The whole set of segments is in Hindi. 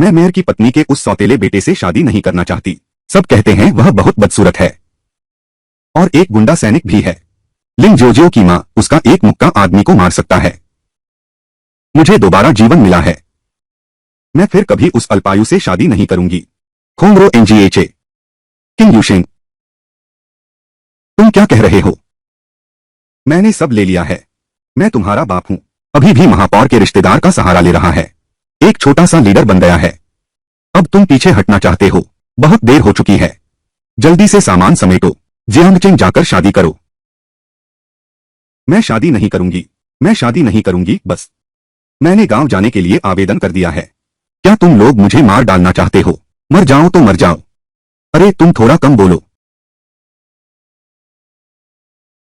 मैं मेयर की पत्नी के उस सौतेले बेटे से शादी नहीं करना चाहती। सब कहते हैं वह बहुत बदसूरत है और एक गुंडा सैनिक भी है। लिन जोजियो की माँ उसका एक मुक्का आदमी को मार सकता है। मुझे दोबारा जीवन मिला है। मैं फिर कभी उस अल्पायु से शादी नहीं करूंगी। खोंगरो एनजीएचए। किंग यूशिंग, तुम क्या कह रहे हो? मैंने सब ले लिया है। मैं तुम्हारा बाप हूं। अभी भी महापौर के रिश्तेदार का सहारा ले रहा है। एक छोटा सा लीडर बन गया है। अब तुम पीछे हटना चाहते हो। बहुत देर हो चुकी है। जल्दी से सामान समेटो। जियांगचेंग जाकर शादी करो। मैं शादी नहीं करूंगी। मैं शादी नहीं करूंगी बस। मैंने गांव जाने के लिए आवेदन कर दिया है। क्या तुम लोग मुझे मार डालना चाहते हो? मर जाओ तो मर जाओ। अरे तुम थोड़ा कम बोलो।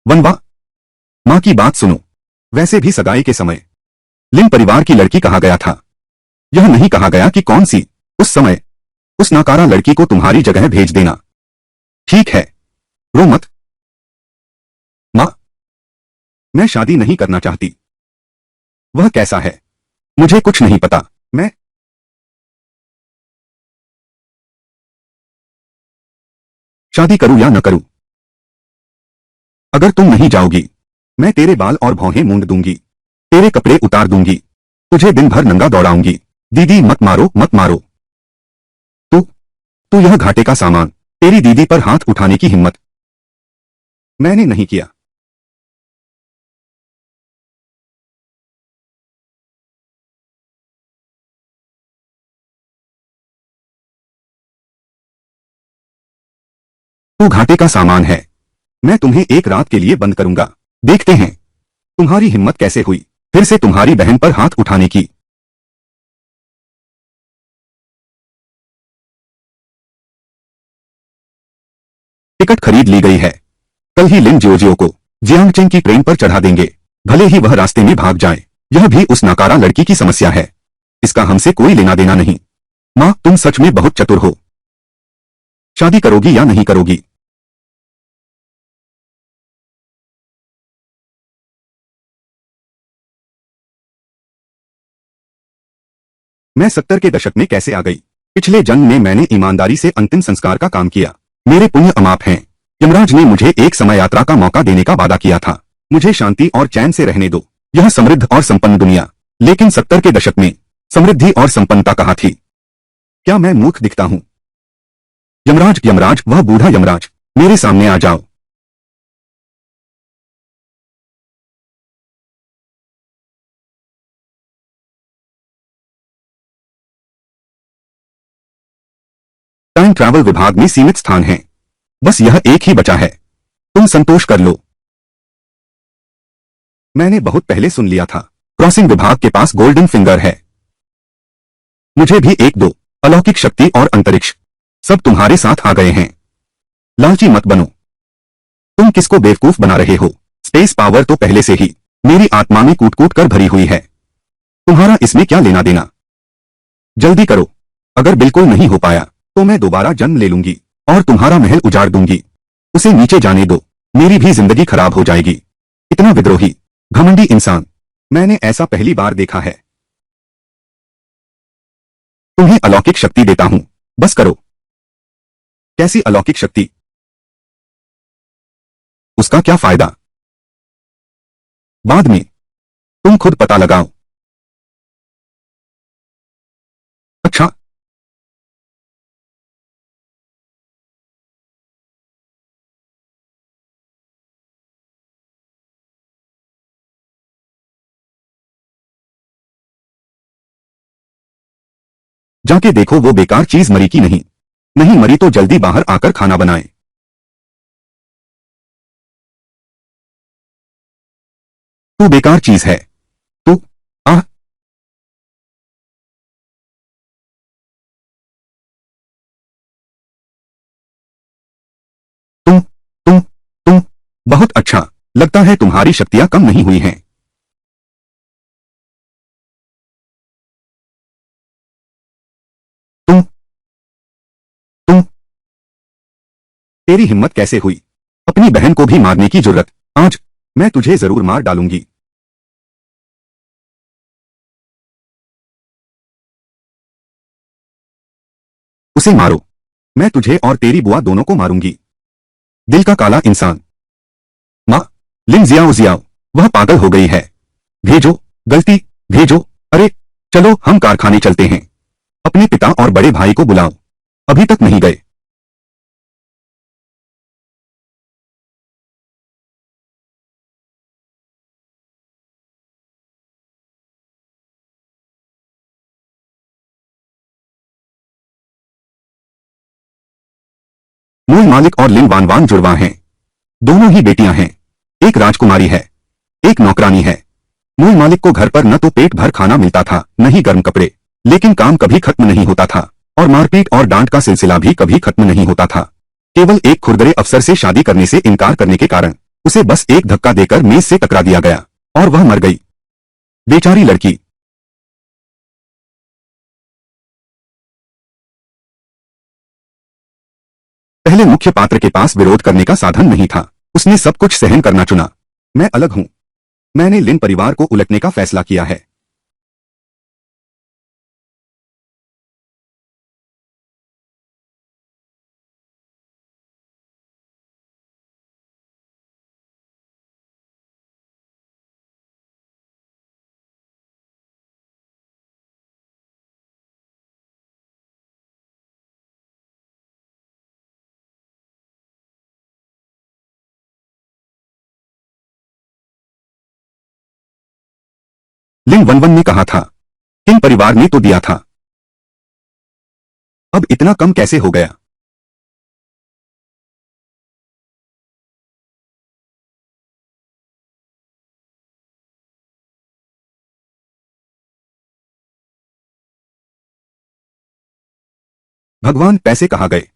वनवा, मां की बात सुनो। वैसे भी सगाई के समय लिन परिवार की लड़की कहा गया था। यह नहीं कहा गया कि कौन सी। उस समय उस नाकारा लड़की को तुम्हारी जगह भेज देना। ठीक है, रो मत। मां, मैं शादी नहीं करना चाहती। वह कैसा है मुझे कुछ नहीं पता। मैं शादी करूं या न करूं? अगर तुम नहीं जाओगी मैं तेरे बाल और भौहें मूंद दूंगी। तेरे कपड़े उतार दूंगी। तुझे दिन भर नंगा दौड़ाऊंगी। दीदी मत मारो मत मारो। तू तू यह घाटे का सामान। तेरी दीदी पर हाथ उठाने की हिम्मत मैंने नहीं किया। तू घाटे का सामान है। मैं तुम्हें एक रात के लिए बंद करूंगा। देखते हैं तुम्हारी हिम्मत कैसे हुई फिर से तुम्हारी बहन पर हाथ उठाने की। टिकट खरीद ली गई है। कल ही लिन जियोजियो को जियांगचेंग की ट्रेन पर चढ़ा देंगे। भले ही वह रास्ते में भाग जाए। यह भी उस नाकारा लड़की की समस्या है। इसका हमसे कोई लेना देना नहीं। माँ तुम सच में बहुत चतुर हो। शादी करोगी या नहीं करोगी? मैं 70 के दशक में कैसे आ गई? पिछले जन्म में मैंने ईमानदारी से अंतिम संस्कार का काम किया। मेरे पुण्य अमाप हैं। यमराज ने मुझे एक समय यात्रा का मौका देने का वादा किया था। मुझे शांति और चैन से रहने दो। यह समृद्ध और संपन्न दुनिया। लेकिन 70 के दशक में समृद्धि और संपन्नता कहाँ थी? क्या मैं मूर्ख दिखता हूँ? यमराज यमराज, वह बूढ़ा यमराज, मेरे सामने आ जाओ। टाइम ट्रैवल विभाग में सीमित स्थान है। बस यह एक ही बचा है। तुम संतोष कर लो। मैंने बहुत पहले सुन लिया था। क्रॉसिंग विभाग के पास गोल्डन फिंगर है। मुझे भी एक दो। अलौकिक शक्ति और अंतरिक्ष सब तुम्हारे साथ आ गए हैं। लालची मत बनो। तुम किसको बेवकूफ बना रहे हो? स्पेस पावर तो पहले से ही मेरी आत्मा में कूट कूट कर भरी हुई है। तुम्हारा इसमें क्या लेना देना? जल्दी करो। अगर बिल्कुल नहीं हो पाया तो मैं दोबारा जन्म ले लूंगी और तुम्हारा महल उजाड़ दूंगी। उसे नीचे जाने दो। मेरी भी जिंदगी खराब हो जाएगी। इतना विद्रोही, घमंडी इंसान मैंने ऐसा पहली बार देखा है। तुम्हें अलौकिक शक्ति देता हूं। बस करो। कैसी अलौकिक शक्ति? उसका क्या फायदा? बाद में तुम खुद पता लगाओ। अच्छा, जाके देखो वो बेकार चीज मरी की नहीं। नहीं मरी तो जल्दी बाहर आकर खाना बनाए। तू बेकार चीज है। तू आह। तुम तुम बहुत अच्छा। लगता है तुम्हारी शक्तियां कम नहीं हुई हैं। तुम तुम तेरी हिम्मत कैसे हुई अपनी बहन को भी मारने की जुर्रत? आज मैं तुझे जरूर मार डालूंगी। उसे मारो। मैं तुझे और तेरी बुआ दोनों को मारूंगी। दिल का काला इंसान। माँ, लिन जियाओ जियाओ, वह पागल हो गई है। भेजो, गलती, भेजो। अरे चलो हम कारखाने चलते हैं। अपने पिता और बड़े भाई को बुलाओ, अभी तक नहीं गए। मूल मालिक और लिन वान वान जुड़वा हैं। दोनों ही बेटियां हैं। एक राजकुमारी है, एक नौकरानी है। मूल मालिक को घर पर न तो पेट भर खाना मिलता था, न ही गर्म कपड़े, लेकिन काम कभी खत्म नहीं होता था और मारपीट और डांट का सिलसिला भी कभी खत्म नहीं होता था। केवल एक खुरदरे अफसर से शादी करने से इनकार करने के कारण उसे बस एक धक्का देकर मेज से टकरा दिया गया और वह मर गई। बेचारी लड़की। पहले मुख्य पात्र के पास विरोध करने का साधन नहीं था। उसने सब कुछ सहन करना चुना। मैं अलग हूं। मैंने लिन परिवार को उलटने का फैसला किया है। लिन वनवन ने कहा था, किन परिवार ने तो दिया था, अब इतना कम कैसे हो गया। भगवान, पैसे कहाँ गए।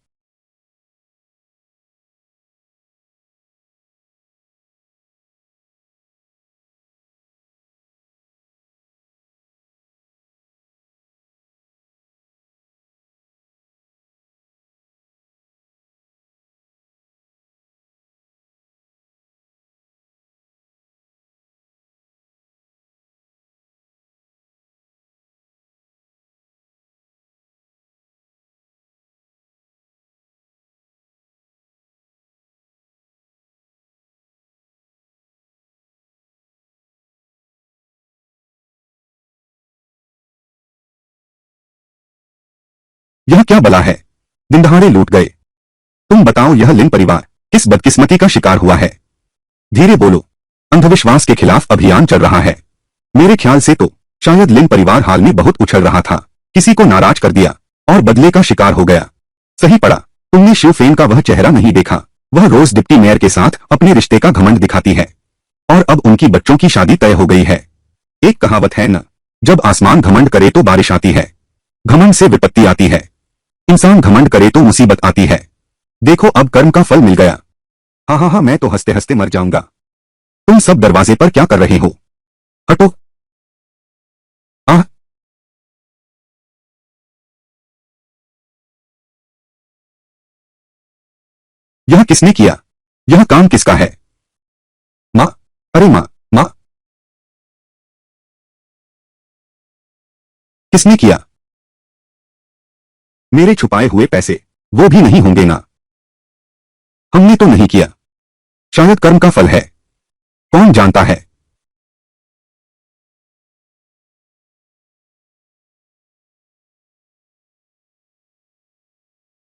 यह क्या बला है, दिन दहाड़े लूट गए। तुम बताओ, यह लिन परिवार किस बदकिस्मती का शिकार हुआ है। धीरे बोलो, अंधविश्वास के खिलाफ अभियान चल रहा है। मेरे ख्याल से तो शायद लिन परिवार हाल में बहुत उछल रहा था, किसी को नाराज कर दिया और बदले का शिकार हो गया। सही पड़ा, तुमने शिवफेन का वह चेहरा नहीं देखा। वह रोज डिप्टी मेयर के साथ अपने रिश्ते का घमंड दिखाती है और अब उनकी बच्चों की शादी तय हो गई है। एक कहावत है न, जब आसमान घमंड करे तो बारिश आती है, घमंड से विपत्ति आती है। इंसान घमंड करे तो मुसीबत आती है। देखो, अब कर्म का फल मिल गया। हाँ हाँ हाँ, मैं तो हंसते हंसते मर जाऊंगा। तुम सब दरवाजे पर क्या कर रहे हो, हटो। आह, यह किसने किया, यह काम किसका है। माँ, अरे माँ, माँ, किसने किया। मेरे छुपाए हुए पैसे, वो भी नहीं होंगे ना। हमने तो नहीं किया, शायद कर्म का फल है, कौन जानता है।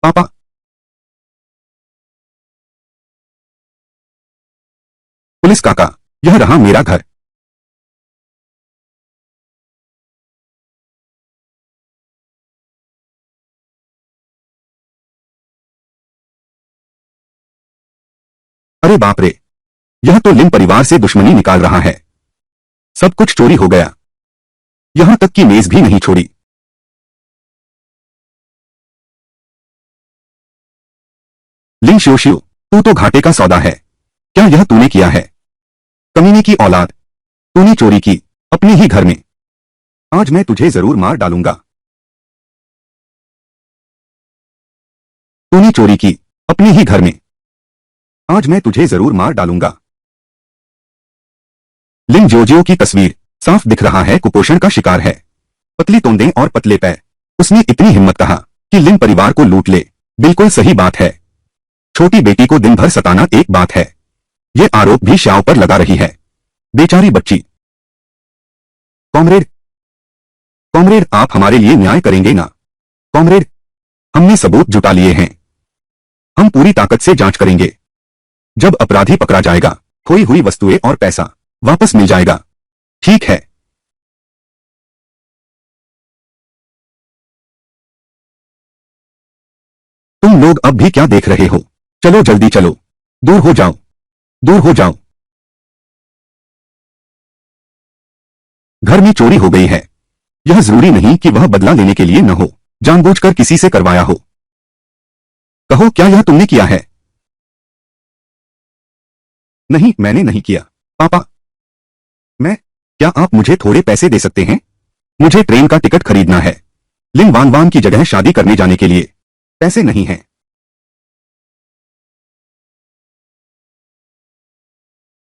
पापा, पुलिस काका, यह रहा मेरा घर। अरे बाप रे, यह तो लिन परिवार से दुश्मनी निकाल रहा है। सब कुछ चोरी हो गया, यहां तक कि मेज भी नहीं छोड़ी। लिन शियोशियो, तू तो घाटे का सौदा है। क्या यह तूने किया है, कमीने की औलाद। तूने चोरी की, अपने ही घर में। आज मैं तुझे जरूर मार डालूंगा। तूने चोरी की, अपने ही घर में। आज मैं तुझे जरूर मार डालूंगा। लिन जोजियो की तस्वीर साफ दिख रहा है, कुपोषण का शिकार है। पतली तोंदें और पतले पैर। उसने इतनी हिम्मत कहा। कि लिन परिवार को लूट ले। बिल्कुल सही बात है। छोटी बेटी को दिन भर सताना एक बात है, ये आरोप भी श्याओ पर लगा रही है। बेचारी बच्ची। कॉमरेड, कॉमरेड आप हमारे लिए न्याय करेंगे ना? कॉमरेड, हमने सबूत जुटा लिए हैं। हम पूरी ताकत से जांच करेंगे। जब अपराधी पकड़ा जाएगा, खोई हुई वस्तुएं और पैसा वापस मिल जाएगा। ठीक है। तुम लोग अब भी क्या देख रहे हो? चलो जल्दी चलो। दूर हो जाओ, दूर हो जाओ। घर में चोरी हो गई है। यह जरूरी नहीं कि वह बदला लेने के लिए न हो, जानबूझकर किसी से करवाया हो। कहो क्या यह तुमने किया है? नहीं, मैंने नहीं किया। पापा, मैं, क्या आप मुझे थोड़े पैसे दे सकते हैं? मुझे ट्रेन का टिकट खरीदना है। लिन वान वान की जगह शादी करने जाने के लिए पैसे नहीं हैं।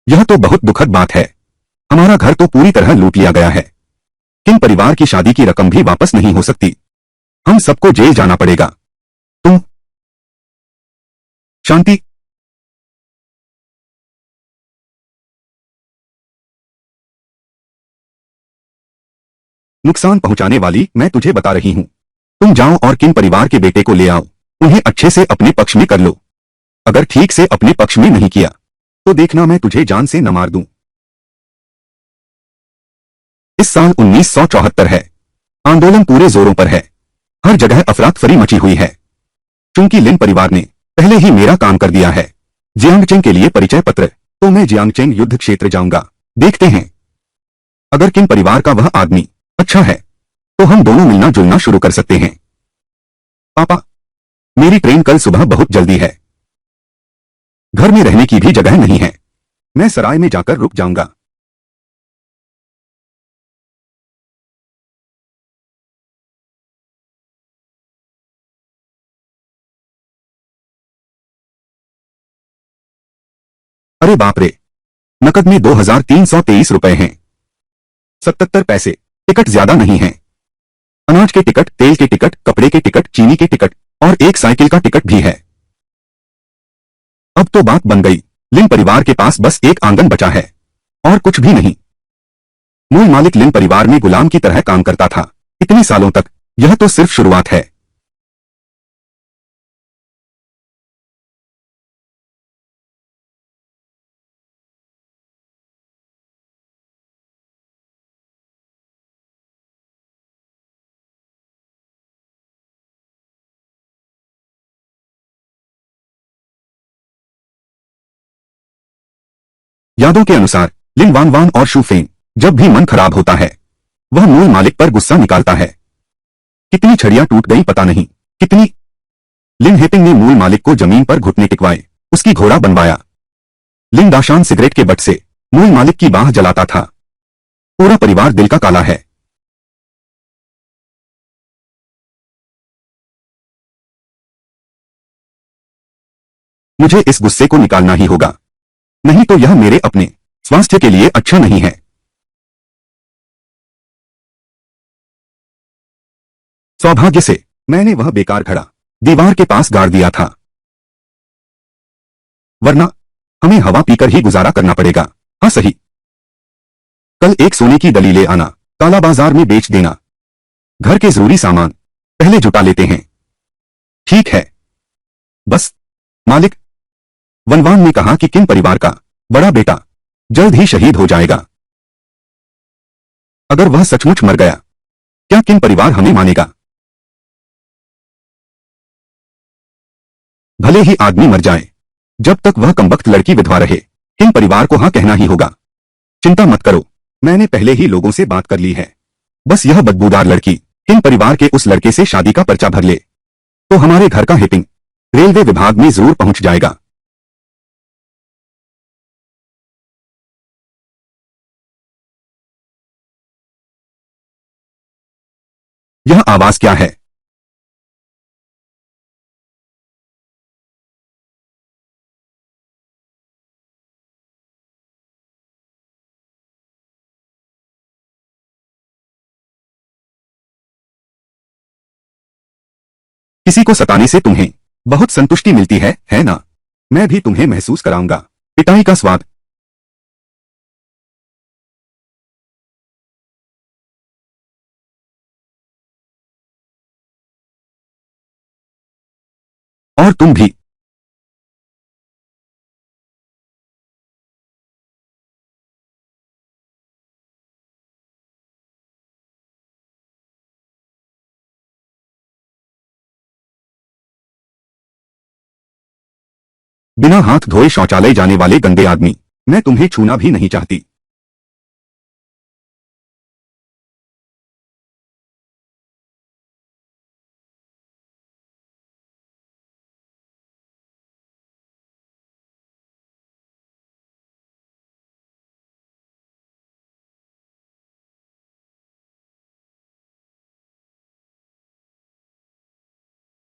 यह तो बहुत दुखद बात है। हमारा घर तो पूरी तरह लूट लिया गया है। किन परिवार की शादी की रकम भी वापस नहीं हो सकती। हम सबको जेल जाना पड़ेगा। तुम शांति। नुकसान पहुंचाने वाली मैं तुझे बता रही हूं। तुम जाओ और किन परिवार के बेटे को ले आओ। उन्हें अच्छे से अपने पक्ष में कर लो। अगर ठीक से अपने पक्ष में नहीं किया तो देखना मैं तुझे जान से न मार दूं। इस साल 1974 है। आंदोलन पूरे जोरों पर है। हर जगह अफरा-तफरी मची हुई है। चूंकि लिन परिवार ने पहले ही मेरा काम कर दिया है, जियांगचेंग के लिए परिचय पत्र, तो मैं जियांगचेंग युद्ध क्षेत्र जाऊंगा। देखते हैं, अगर किन परिवार का वह आदमी अच्छा है तो हम दोनों मिलना जुलना शुरू कर सकते हैं। पापा, मेरी ट्रेन कल सुबह बहुत जल्दी है। घर में रहने की भी जगह नहीं है। मैं सराय में जाकर रुक जाऊंगा। अरे बाप रे, नकद में 2323 रुपए हैं। 77 पैसे। टिकट ज्यादा नहीं है। अनाज के टिकट, तेल के टिकट, कपड़े के टिकट, चीनी के टिकट और एक साइकिल का टिकट भी है। अब तो बात बन गई। लिन परिवार के पास बस एक आंगन बचा है और कुछ भी नहीं। मूल मालिक लिन परिवार में गुलाम की तरह काम करता था इतने सालों तक। यह तो सिर्फ शुरुआत है। यादों के अनुसार लिन वान वान और शू फेंग जब भी मन खराब होता है वह मूल मालिक पर गुस्सा निकालता है। कितनी छड़ियां टूट गई पता नहीं। कितनी। लिन हेपिंग ने मूल मालिक को जमीन पर घुटने टिकवाए, उसकी घोड़ा बनवाया। लिन दाशान सिगरेट के बट से मूल मालिक की बाह जलाता था। पूरा परिवार दिल का काला है। मुझे इस गुस्से को निकालना ही होगा, नहीं तो यह मेरे अपने स्वास्थ्य के लिए अच्छा नहीं है। सौभाग्य से मैंने वह बेकार घड़ा दीवार के पास गाड़ दिया था, वरना हमें हवा पीकर ही गुजारा करना पड़ेगा। हाँ सही। कल एक सोने की डली ले आना, काला बाजार में बेच देना। घर के जरूरी सामान पहले जुटा लेते हैं। ठीक है। बस, मालिक, वनवान ने कहा कि किन परिवार का बड़ा बेटा जल्द ही शहीद हो जाएगा। अगर वह सचमुच मर गया, क्या किन परिवार हमें मानेगा? भले ही आदमी मर जाए, जब तक वह कमबख्त लड़की विधवा रहे, किन परिवार को हाँ कहना ही होगा। चिंता मत करो, मैंने पहले ही लोगों से बात कर ली है। बस यह बदबूदार लड़की किन परिवार के उस लड़के से शादी का पर्चा भर ले, तो हमारे घर का हेपिंग रेलवे विभाग में जरूर पहुंच जाएगा। यह आवाज क्या है? किसी को सताने से तुम्हें बहुत संतुष्टि मिलती है ना? मैं भी तुम्हें महसूस कराऊंगा पिटाई का स्वाद। और तुम भी। बिना हाथ धोए शौचालय जाने वाले गंदे आदमी, मैं तुम्हें छूना भी नहीं चाहती।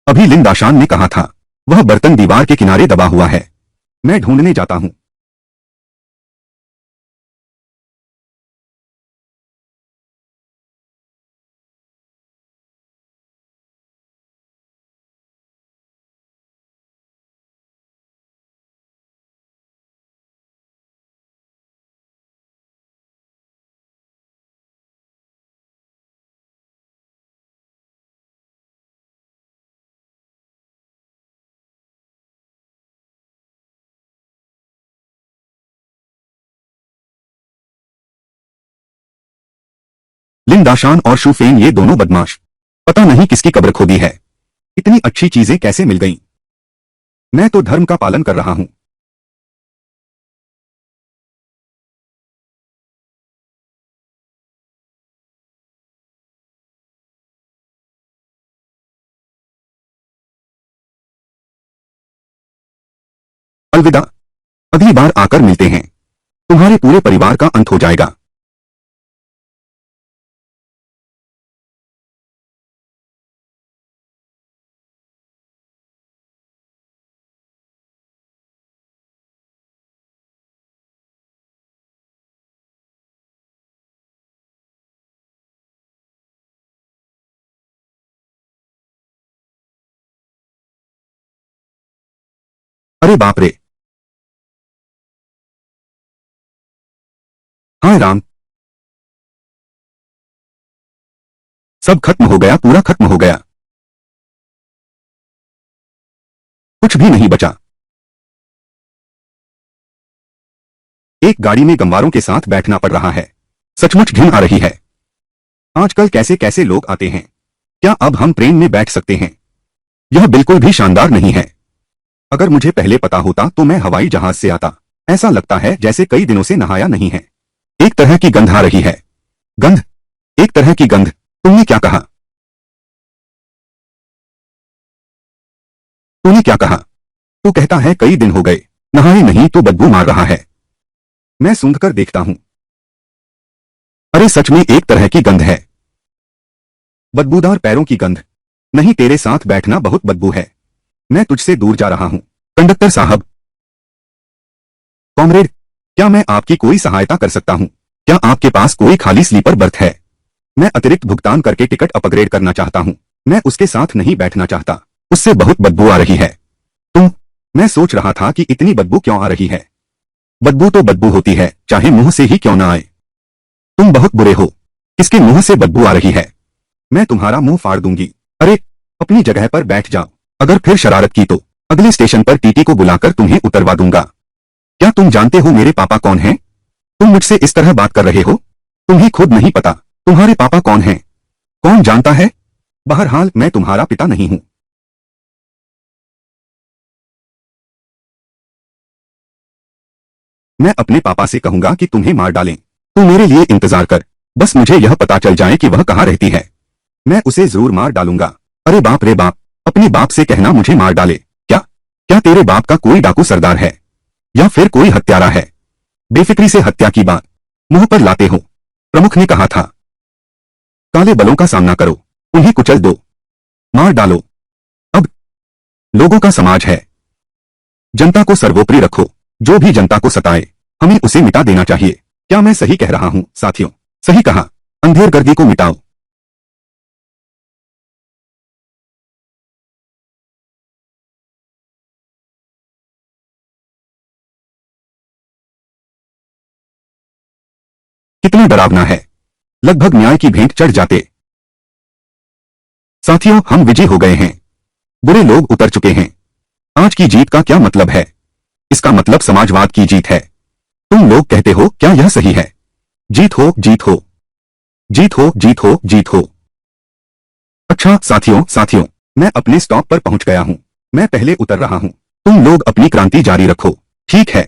अभी लिन दाशान ने कहा था, वह बर्तन दीवार के किनारे दबा हुआ है। मैं ढूंढने जाता हूं। लिन दाशान और शू फेंग, ये दोनों बदमाश, पता नहीं किसकी कब्र खोदी है। इतनी अच्छी चीजें कैसे मिल गईं? मैं तो धर्म का पालन कर रहा हूं। अलविदा। अगली बार आकर मिलते हैं। तुम्हारे पूरे परिवार का अंत हो जाएगा। अरे बाप रे। हाय राम। सब खत्म हो गया, पूरा खत्म हो गया। कुछ भी नहीं बचा। एक गाड़ी में गंवारों के साथ बैठना पड़ रहा है। सचमुच घिन आ रही है। आजकल कैसे कैसे लोग आते हैं। क्या अब हम ट्रेन में बैठ सकते हैं? यह बिल्कुल भी शानदार नहीं है। अगर मुझे पहले पता होता तो मैं हवाई जहाज से आता। ऐसा लगता है जैसे कई दिनों से नहाया नहीं है। एक तरह की गंध आ रही है। गंध? एक तरह की गंध? तुमने क्या कहा? तूने क्या कहा? तू कहता है कई दिन हो गए नहाए नहीं तो बदबू मार रहा है। मैं सूंघ कर देखता हूं। अरे सच में एक तरह की गंध है। बदबूदार पैरों की गंध। नहीं, तेरे साथ बैठना बहुत बदबू है। मैं तुझसे दूर जा रहा हूं। कंडक्टर साहब। कॉमरेड, क्या मैं आपकी कोई सहायता कर सकता हूं? क्या आपके पास कोई खाली स्लीपर बर्थ है? मैं अतिरिक्त भुगतान करके टिकट अपग्रेड करना चाहता हूं। मैं उसके साथ नहीं बैठना चाहता। उससे बहुत बदबू आ रही है। तुम? मैं सोच रहा था कि इतनी बदबू क्यों आ रही है। बदबू तो बदबू होती है, चाहे मुंह से ही क्यों ना आए। तुम बहुत बुरे हो। किसके मुंह से बदबू आ रही है? मैं तुम्हारा मुंह फाड़ दूंगी। अरे, अपनी जगह पर बैठ जाओ। अगर फिर शरारत की तो अगले स्टेशन पर टीटी को बुलाकर तुम्हें उतरवा दूंगा। क्या तुम जानते हो मेरे पापा कौन हैं? तुम मुझसे इस तरह बात कर रहे हो? तुम्हें खुद नहीं पता तुम्हारे पापा कौन हैं? कौन जानता है? बहरहाल मैं तुम्हारा पिता नहीं हूं। मैं अपने पापा से कहूंगा कि तुम्हें मार डालें। तू मेरे लिए इंतजार कर। बस मुझे यह पता चल जाए कि वह कहाँ रहती है। मैं उसे जरूर मार डालूंगा। अरे बाप रे बाप। अपने बाप से कहना मुझे मार डाले। क्या? क्या तेरे बाप का कोई डाकू सरदार है? या फिर कोई हत्यारा है? बेफिक्री से हत्या की बात मुंह पर लाते हो। प्रमुख ने कहा था, काले बलों का सामना करो, उन्हें कुचल दो, मार डालो। अब लोगों का समाज है। जनता को सर्वोपरि रखो। जो भी जनता को सताए हमें उसे मिटा देना चाहिए। क्या मैं सही कह रहा हूं साथियों? सही कहा। अंधेरगर्दी को मिटाओ। कितना डरावना है। लगभग न्याय की भेंट चढ़ जाते। साथियों, हम विजयी हो गए हैं। बुरे लोग उतर चुके हैं। आज की जीत का क्या मतलब है? इसका मतलब समाजवाद की जीत है। तुम लोग कहते हो, क्या यह सही है? जीत हो, जीत हो, जीत हो, जीत हो, जीत हो। अच्छा साथियों, साथियों, मैं अपने स्टॉप पर पहुंच गया हूं। मैं पहले उतर रहा हूं। तुम लोग अपनी क्रांति जारी रखो, ठीक है?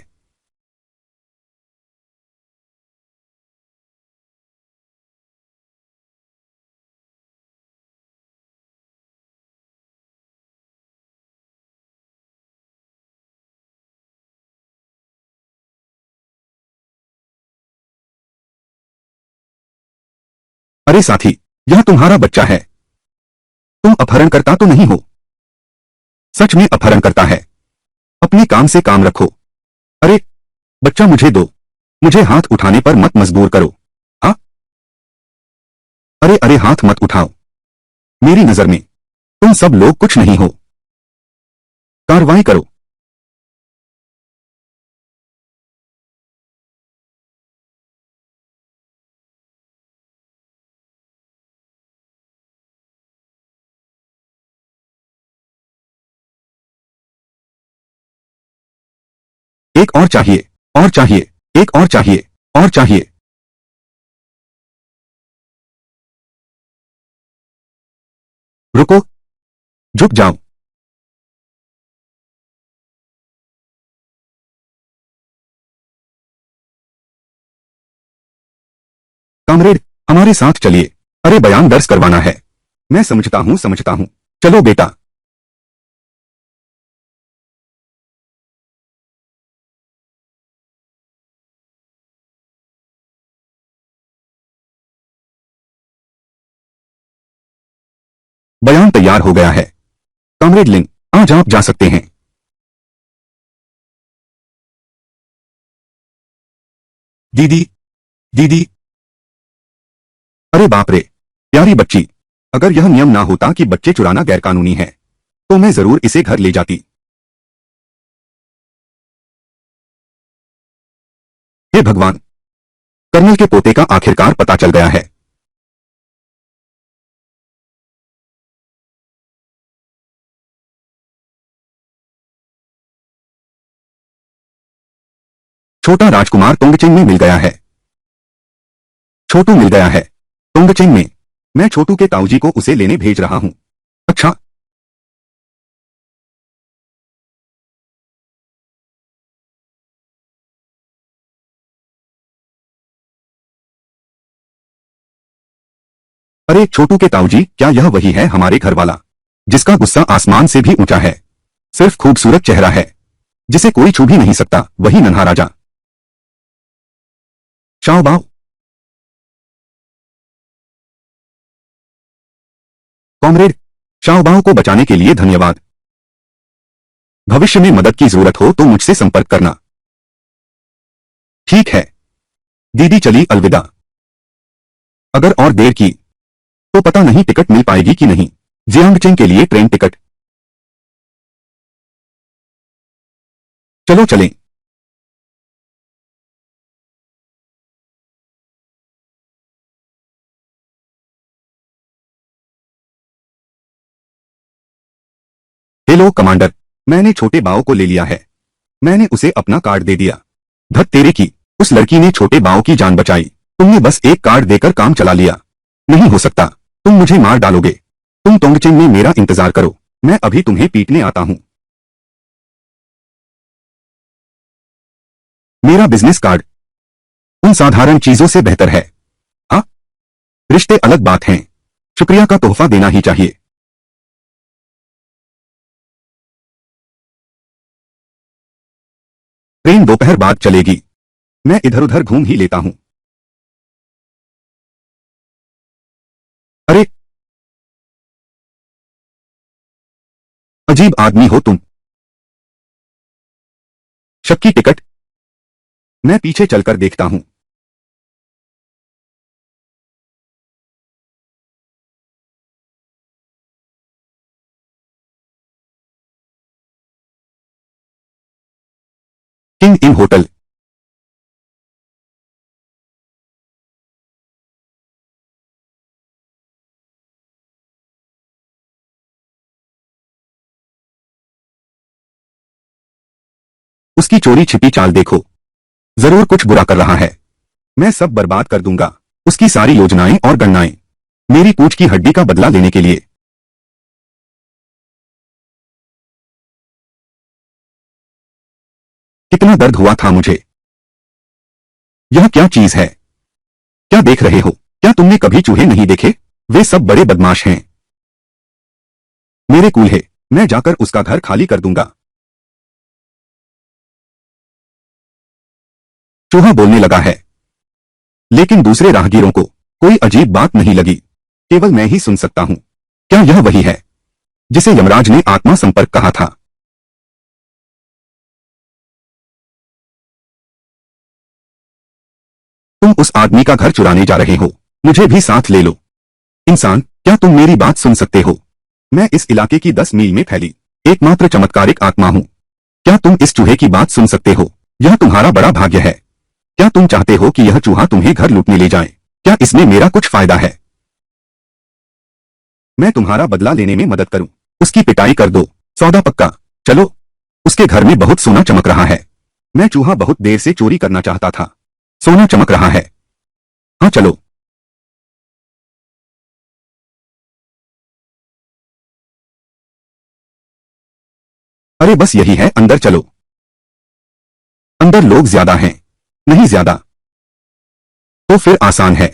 अरे साथी, यह तुम्हारा बच्चा है। तुम अपहरणकर्ता तो नहीं हो? सच में अपहरणकर्ता है। अपने काम से काम रखो। अरे बच्चा, मुझे दो। मुझे हाथ उठाने पर मत मजबूर करो। हाँ? अरे अरे, हाथ मत उठाओ। मेरी नजर में तुम सब लोग कुछ नहीं हो। कार्रवाई करो। एक और चाहिए, और चाहिए, एक और चाहिए, और चाहिए। रुको, झुक जाओ। कामरेड, हमारे साथ चलिए। अरे बयान दर्ज करवाना है। मैं समझता हूँ, समझता हूँ। चलो बेटा। बयान तैयार हो गया है। कामरेड लिंग, आज आप जा सकते हैं। दीदी, दीदी। अरे बाप रे, प्यारी बच्ची। अगर यह नियम ना होता कि बच्चे चुराना गैरकानूनी है, तो मैं जरूर इसे घर ले जाती। हे भगवान, कर्नल के पोते का आखिरकार पता चल गया है। छोटा राजकुमार तोंगचेंग में मिल गया है। छोटू मिल गया है। तोंगचेंग में। मैं छोटू के ताऊजी को उसे लेने भेज रहा हूँ। अच्छा। अरे छोटू के ताऊजी, क्या यह वही है हमारे घर वाला, जिसका गुस्सा आसमान से भी ऊंचा है? सिर्फ खूबसूरत चेहरा है, जिसे कोई छू भी नहीं सकता, वही नन्हा राजा। शाओबाओ। कॉमरेड, शाओबाओ को बचाने के लिए धन्यवाद। भविष्य में मदद की जरूरत हो तो मुझसे संपर्क करना। ठीक है। दीदी चली अलविदा। अगर और देर की तो पता नहीं टिकट मिल पाएगी कि नहीं। जियांगचेंग के लिए ट्रेन टिकट। चलो चलें। हेलो कमांडर, मैंने छोटे बाओ को ले लिया है। मैंने उसे अपना कार्ड दे दिया। धत तेरे की, उस लड़की ने छोटे बाओ की जान बचाई। तुमने बस एक कार्ड देकर काम चला लिया। नहीं हो सकता, तुम मुझे मार डालोगे। तुम तोंगचेंग में मेरा इंतजार करो, मैं अभी तुम्हें पीटने आता हूँ। मेरा बिजनेस कार्ड उन साधारण चीजों से बेहतर है। हाँ, रिश्ते अलग बात हैं। शुक्रिया का तोहफा देना ही चाहिए। ट्रेन दोपहर बाद चलेगी। मैं इधर उधर घूम ही लेता हूँ। अरे अजीब आदमी हो तुम। शक की टिकट। मैं पीछे चलकर देखता हूँ। King in hotel. उसकी चोरी छिपी चाल देखो। जरूर कुछ बुरा कर रहा है। मैं सब बर्बाद कर दूंगा, उसकी सारी योजनाएं और गणनाएं, मेरी पूंछ की हड्डी का बदला लेने के लिए। कितना दर्द हुआ था मुझे। यह क्या चीज है? क्या देख रहे हो? क्या तुमने कभी चूहे नहीं देखे? वे सब बड़े बदमाश हैं। मेरे कूल्हे, मैं जाकर उसका घर खाली कर दूंगा। चूहा बोलने लगा है, लेकिन दूसरे राहगीरों को कोई अजीब बात नहीं लगी। केवल मैं ही सुन सकता हूं। क्या यह वही है जिसे यमराज ने आत्मा संपर्क कहा था? तुम उस आदमी का घर चुराने जा रहे हो। मुझे भी साथ ले लो। इंसान, क्या तुम मेरी बात सुन सकते हो? मैं इस इलाके की 10 मील में फैली एकमात्र चमत्कारिक आत्मा हूं। क्या तुम इस चूहे की बात सुन सकते हो? यह तुम्हारा बड़ा भाग्य है। क्या तुम चाहते हो कि यह चूहा तुम्हें घर लूटने ले जाए? क्या इसमें मेरा कुछ फायदा है? मैं तुम्हारा बदला लेने में मदद करूं। उसकी पिटाई कर दो। सौदा पक्का। चलो। उसके घर में बहुत सोना चमक रहा है। मैं चूहा बहुत देर से चोरी करना चाहता था। सोना चमक रहा है। हाँ चलो। अरे बस यही है, अंदर चलो। अंदर लोग ज्यादा हैं। नहीं ज्यादा। तो फिर आसान है।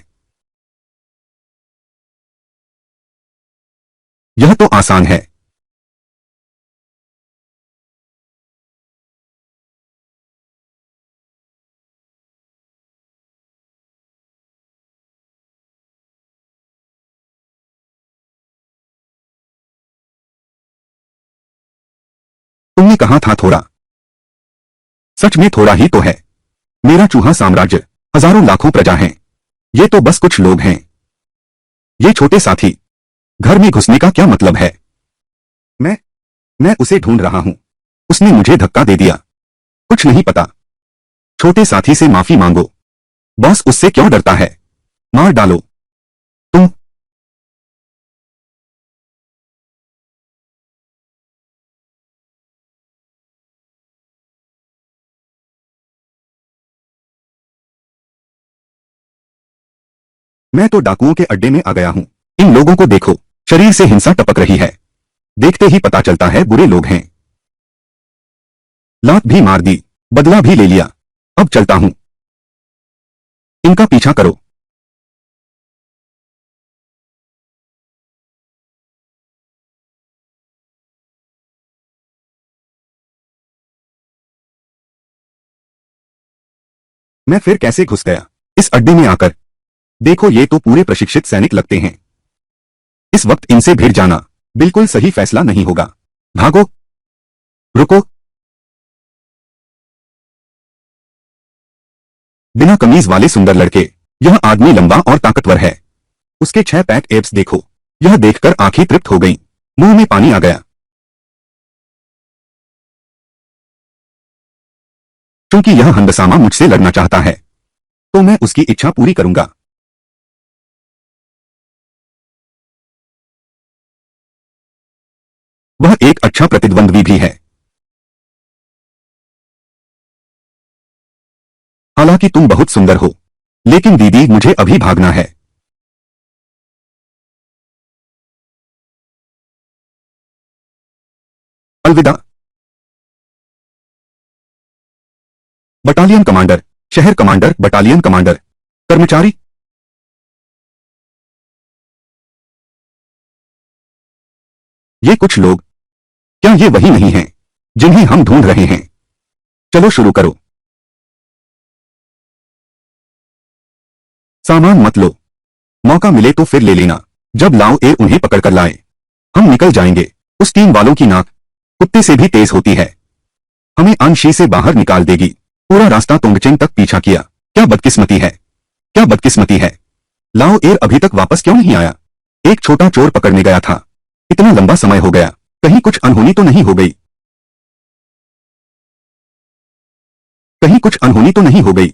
यह तो आसान है। तुमने कहा था थोड़ा। सच में थोड़ा ही तो है। मेरा चूहा साम्राज्य, हजारों लाखों प्रजा हैं। ये तो बस कुछ लोग हैं। ये छोटे साथी, घर में घुसने का क्या मतलब है? मैं मैं उसे ढूंढ रहा हूं। उसने मुझे धक्का दे दिया। कुछ नहीं पता। छोटे साथी से माफी मांगो। बॉस उससे क्यों डरता है? मार डालो। तुम। मैं तो डाकुओं के अड्डे में आ गया हूं। इन लोगों को देखो, शरीर से हिंसा टपक रही है। देखते ही पता चलता है बुरे लोग हैं। लात भी मार दी, बदला भी ले लिया। अब चलता हूं। इनका पीछा करो। मैं फिर कैसे घुस गया इस अड्डे में आकर? देखो, ये तो पूरे प्रशिक्षित सैनिक लगते हैं। इस वक्त इनसे भिड़ जाना बिल्कुल सही फैसला नहीं होगा। भागो। रुको। बिना कमीज वाले सुंदर लड़के। यह आदमी लंबा और ताकतवर है। उसके 6 पैक एब्स देखो। यह देखकर आंखें तृप्त हो गईं। मुंह में पानी आ गया। क्योंकि यह हंदसामा मुझसे लड़ना चाहता है, तो मैं उसकी इच्छा पूरी करूंगा। वह एक अच्छा प्रतिद्वंद्वी भी है। हालांकि तुम बहुत सुंदर हो। लेकिन दीदी, मुझे अभी भागना है। अलविदा। बटालियन कमांडर, शहर कमांडर, बटालियन कमांडर, कर्मचारी। ये कुछ लोग, क्या ये वही नहीं हैं जिन्हें हम ढूंढ रहे हैं? चलो शुरू करो। सामान मत लो। मौका मिले तो फिर ले लेना। जब लाओ ए उन्हें पकड़ कर लाए, हम निकल जाएंगे। उस टीम वालों की नाक कुत्ते से भी तेज होती है। हमें अंशी से बाहर निकाल देगी। पूरा रास्ता तोंगचेंग तक पीछा किया। क्या बदकिस्मती है। क्या बदकिस्मती है। लाओ एर अभी तक वापस क्यों नहीं आया? एक छोटा चोर पकड़ने गया था। इतना लंबा समय हो गया, कहीं कुछ अनहोनी तो नहीं हो गई? कहीं कुछ अनहोनी तो नहीं हो गई?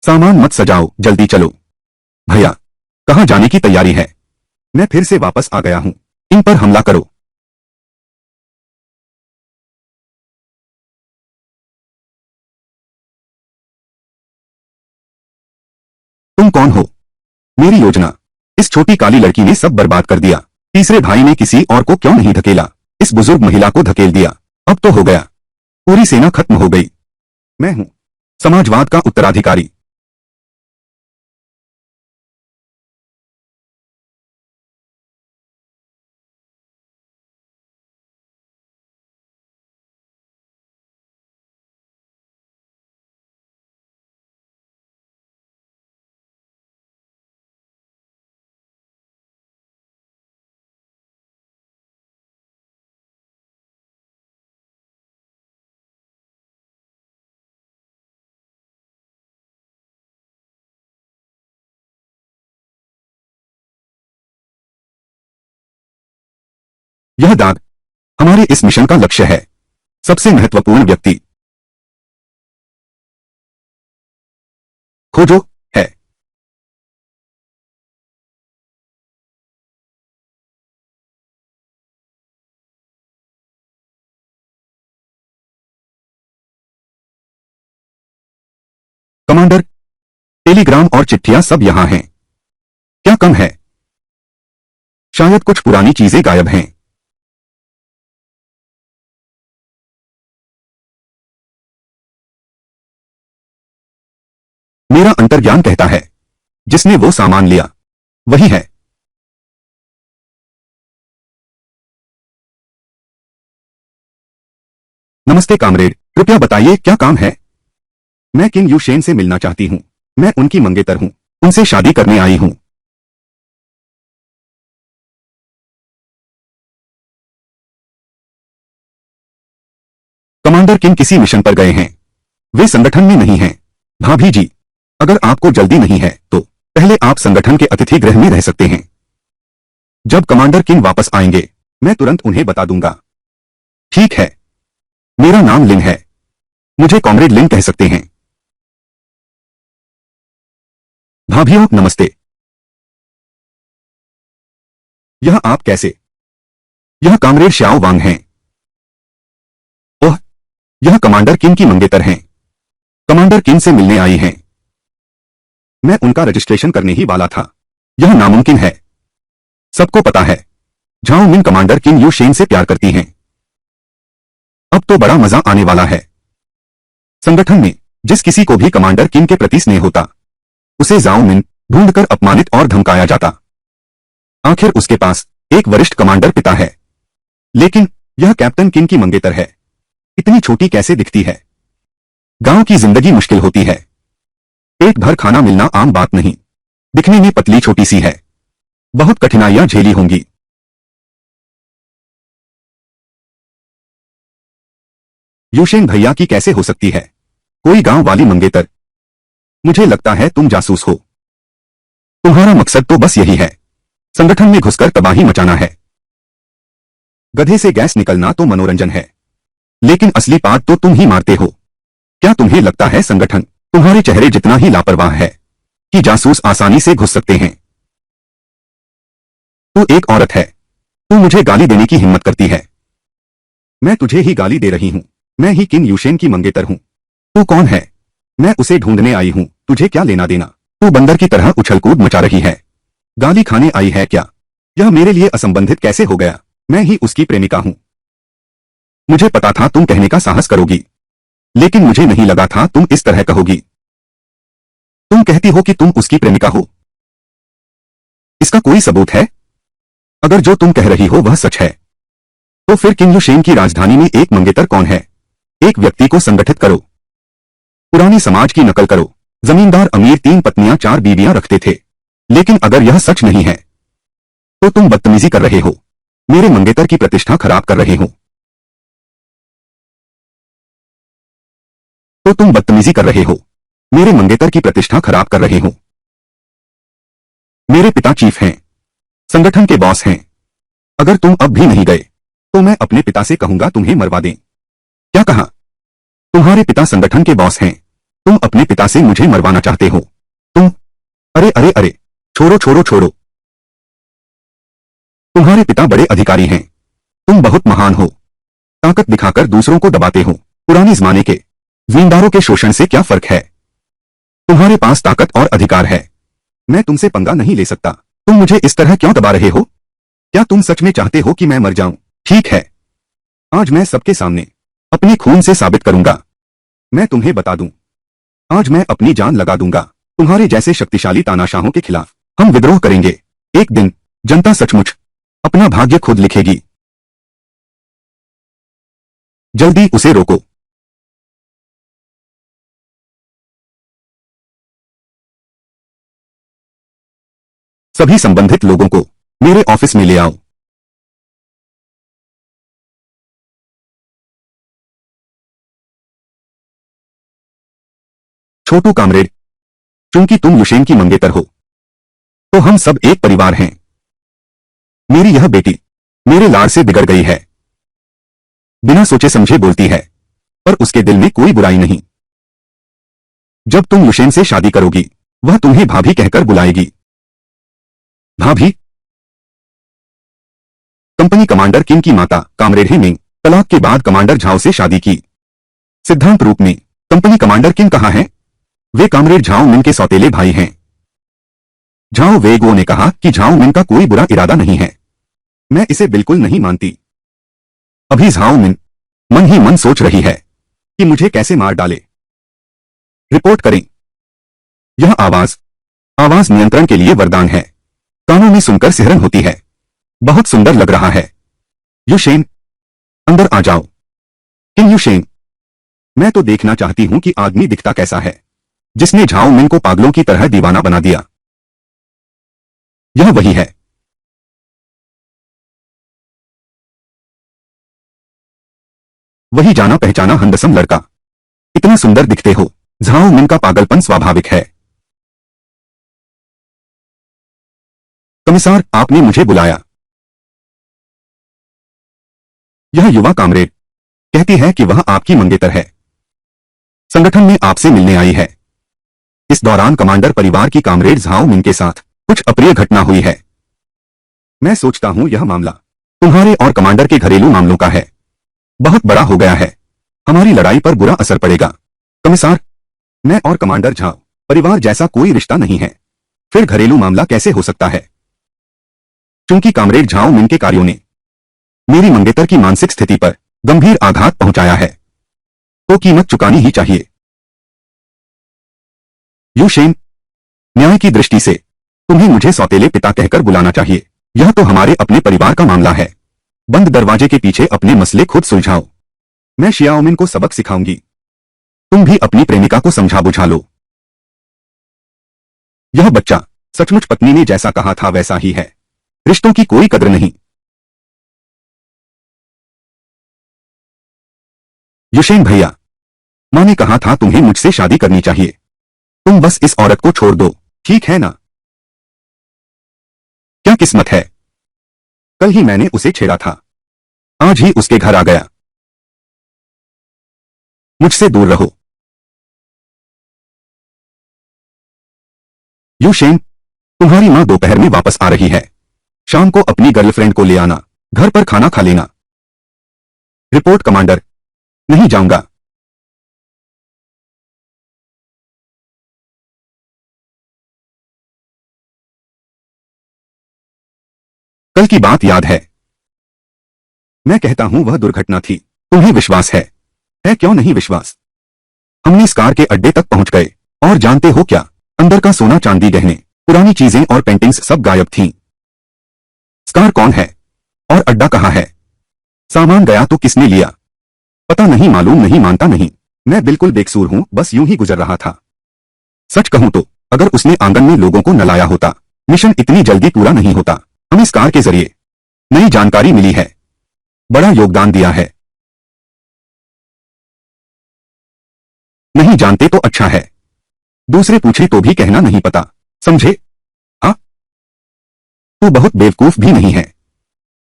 सामान मत सजाओ, जल्दी चलो। भैया, कहाँ जाने की तैयारी है? मैं फिर से वापस आ गया हूं। इन पर हमला करो। तुम कौन हो? मेरी योजना। इस छोटी काली लड़की ने सब बर्बाद कर दिया। तीसरे भाई ने किसी और को क्यों नहीं धकेला? इस बुजुर्ग महिला को धकेल दिया। अब तो हो गया, पूरी सेना खत्म हो गई। मैं हूं समाजवाद का उत्तराधिकारी। यह दाग हमारे इस मिशन का लक्ष्य है। सबसे महत्वपूर्ण व्यक्ति खोजो है। कमांडर, टेलीग्राम और चिट्ठियां सब यहां हैं। क्या कम है? शायद कुछ पुरानी चीजें गायब हैं। मेरा अंतर्ज्ञान कहता है जिसने वो सामान लिया वही है। नमस्ते कामरेड, कृपया बताइए क्या काम है? मैं किंग यूशेन से मिलना चाहती हूँ। मैं उनकी मंगेतर हूँ, उनसे शादी करने आई हूँ। कमांडर किंग किसी मिशन पर गए हैं, वे संगठन में नहीं हैं। भाभी जी, अगर आपको जल्दी नहीं है तो पहले आप संगठन के अतिथि गृह में रह सकते हैं। जब कमांडर किंग वापस आएंगे मैं तुरंत उन्हें बता दूंगा। ठीक है, मेरा नाम लिन है, मुझे कॉमरेड लिन कह सकते हैं। भाभियों नमस्ते। यह आप कैसे? यह कॉमरेड श्याओ वांग हैं। ओह, यह कमांडर किंग की मंगेतर हैं। कमांडर किंग से मिलने आई हैं। मैं उनका रजिस्ट्रेशन करने ही वाला था। यह नामुमकिन है। सबको पता है झाओ मिन कमांडर किंग यू शेन से प्यार करती हैं। अब तो बड़ा मजा आने वाला है। संगठन में जिस किसी को भी कमांडर किंग के प्रति स्नेह होता उसे जाओ मिन ढूंढकर अपमानित और धमकाया जाता। आखिर उसके पास एक वरिष्ठ कमांडर पिता है, लेकिन यह कैप्टन किंग की मंगेतर है। इतनी छोटी कैसे दिखती है? गांव की जिंदगी मुश्किल होती है। पेट भर खाना मिलना आम बात नहीं। दिखने में पतली छोटी सी है, बहुत कठिनाइयां झेली होंगी। यूशेन भैया की कैसे हो सकती है कोई गांव वाली मंगेतर? मुझे लगता है तुम जासूस हो। तुम्हारा मकसद तो बस यही है, संगठन में घुसकर तबाही मचाना है। गधे से गैस निकलना तो मनोरंजन है, लेकिन असली पाद तो तुम ही मारते हो। क्या तुम्हें लगता है संगठन तुम्हारे चेहरे जितना ही लापरवाह है कि जासूस आसानी से घुस सकते हैं? तू एक औरत है, तू मुझे गाली देने की हिम्मत करती है। मैं तुझे ही गाली दे रही हूं। मैं ही किंग यूशेन की मंगेतर हूं। तू कौन है? मैं उसे ढूंढने आई हूं, तुझे क्या लेना देना? तू बंदर की तरह उछल कूद मचा रही है। गाली खाने आई है क्या? यह मेरे लिए असंबंधित कैसे हो गया? मैं ही उसकी प्रेमिका हूं। मुझे पता था तुम कहने का साहस करोगी, लेकिन मुझे नहीं लगा था तुम इस तरह कहोगी। तुम कहती हो कि तुम उसकी प्रेमिका हो। इसका कोई सबूत है? अगर जो तुम कह रही हो वह सच है, तो फिर किंग यूशेन की राजधानी में एक मंगेतर कौन है? एक व्यक्ति को संगठित करो, पुराने समाज की नकल करो। जमींदार अमीर 3 पत्नियां 4 बीवियां रखते थे, लेकिन अगर यह सच नहीं है तो तुम बदतमीजी कर रहे हो, मेरे मंगेतर की प्रतिष्ठा खराब कर रहे हो। तो तुम बदतमीजी कर रहे हो, मेरे मंगेतर की प्रतिष्ठा खराब कर रहे हो। मेरे पिता चीफ हैं, संगठन के बॉस हैं। अगर तुम अब भी नहीं गए तो मैं अपने पिता से कहूंगा तुम्हें मरवा दें। क्या कहा? तुम्हारे पिता संगठन के बॉस हैं, तुम अपने पिता से मुझे मरवाना चाहते हो? तुम अरे अरे अरे, छोड़ो छोड़ो छोड़ो। तुम्हारे पिता बड़े अधिकारी हैं, तुम बहुत महान हो, ताकत दिखाकर दूसरों को दबाते हो। पुराने जमाने के जिम्मेदारों के शोषण से क्या फर्क है? तुम्हारे पास ताकत और अधिकार है, मैं तुमसे पंगा नहीं ले सकता। तुम मुझे इस तरह क्यों दबा रहे हो? क्या तुम सच में चाहते हो कि मैं मर जाऊं? ठीक है, आज मैं सबके सामने अपने खून से साबित करूंगा। मैं तुम्हें बता दूं, आज मैं अपनी जान लगा दूंगा। तुम्हारे जैसे शक्तिशाली तानाशाहों के खिलाफ हम विद्रोह करेंगे। एक दिन जनता सचमुच अपना भाग्य खुद लिखेगी। जल्दी उसे रोको। सभी संबंधित लोगों को मेरे ऑफिस में ले आओ। छोटू कामरेड, चूंकि तुम युशेन की मंगेतर हो, तो हम सब एक परिवार हैं। मेरी यह बेटी मेरे लाड़ से बिगड़ गई है। बिना सोचे समझे बोलती है, पर उसके दिल में कोई बुराई नहीं। जब तुम युशेन से शादी करोगी, वह तुम्हें भाभी कहकर बुलाएगी। भाभी? कंपनी कमांडर किम की माता कामरेड हे ने तलाक के बाद कमांडर झाओ से शादी की। सिद्धांत रूप में कंपनी कमांडर किम कहाँ हैं? वे कामरेड झाओ मिन के सौतेले भाई हैं। झाओ वेगो ने कहा कि झाओ मिन का कोई बुरा इरादा नहीं है। मैं इसे बिल्कुल नहीं मानती। अभी झाओ मिन मन ही मन सोच रही है कि मुझे कैसे मार डाले। रिपोर्ट करें। यह आवाज नियंत्रण के लिए वरदान है। कानों में सुनकर सिहरन होती है। बहुत सुंदर लग रहा है। युशेन, अंदर आ जाओ। किम युशेन, मैं तो देखना चाहती हूं कि आदमी दिखता कैसा है जिसने झाओ मिन को पागलों की तरह दीवाना बना दिया। यह वही है। वही जाना पहचाना हंडसम लड़का। इतना सुंदर दिखते हो। झाओ मिन का पागलपन स्वाभाविक है। कमिसार, आपने मुझे बुलाया। यह युवा कामरेड कहती है कि वह आपकी मंगेतर है। संगठन में आपसे मिलने आई है। इस दौरान कमांडर परिवार की कामरेड झाओ मिन के साथ कुछ अप्रिय घटना हुई है। मैं सोचता हूं यह मामला तुम्हारे और कमांडर के घरेलू मामलों का है। बहुत बड़ा हो गया है। हमारी लड़ाई पर बुरा असर पड़ेगा। कमिसार, मैं और कमांडर झाओ परिवार जैसा कोई रिश्ता नहीं है। फिर घरेलू मामला कैसे हो सकता है? चूंकि कामरेड झाओ मिन के कार्यों ने मेरी मंगेतर की मानसिक स्थिति पर गंभीर आघात पहुंचाया है, तो कीमत चुकानी ही चाहिए। युशेन, न्याय की दृष्टि से तुम्हें मुझे सौतेले पिता कहकर बुलाना चाहिए। यह तो हमारे अपने परिवार का मामला है। बंद दरवाजे के पीछे अपने मसले खुद सुलझाओ। मैं शियाओमिन को सबक सिखाऊंगी। तुम भी अपनी प्रेमिका को समझा बुझा लो। यह बच्चा सचमुच पत्नी ने जैसा कहा था वैसा ही है। रिश्तों की कोई कद्र नहीं। युशेन भैया, मां ने कहा था तुम्हें मुझसे शादी करनी चाहिए। तुम बस इस औरत को छोड़ दो, ठीक है ना? क्या किस्मत है। कल ही मैंने उसे छेड़ा था, आज ही उसके घर आ गया। मुझसे दूर रहो। युशेन, तुम्हारी मां दोपहर में वापस आ रही है। शाम को अपनी गर्लफ्रेंड को ले आना। घर पर खाना खा लेना। Report commander. नहीं जाऊंगा। कल की बात याद है? मैं कहता हूं वह दुर्घटना थी। तुम्हें विश्वास है? क्यों नहीं विश्वास? हमने स्कार के अड्डे तक पहुंच गए और जानते हो क्या, अंदर का सोना चांदी गहने पुरानी चीजें और पेंटिंग्स सब गायब थीं। स्कार कौन है और अड्डा कहाँ है? सामान गया तो किसने लिया? पता नहीं, मालूम नहीं, मानता नहीं। मैं बिल्कुल बेकसूर हूं, बस यूं ही गुजर रहा था। सच कहूं तो अगर उसने आंगन में लोगों को न लाया होता, मिशन इतनी जल्दी पूरा नहीं होता। हमें स्कार के जरिए नई जानकारी मिली है। बड़ा योगदान दिया है। नहीं जानते तो अच्छा है। दूसरे पूछे तो भी कहना नहीं पता, समझे? हाँ, तू बहुत बेवकूफ भी नहीं है।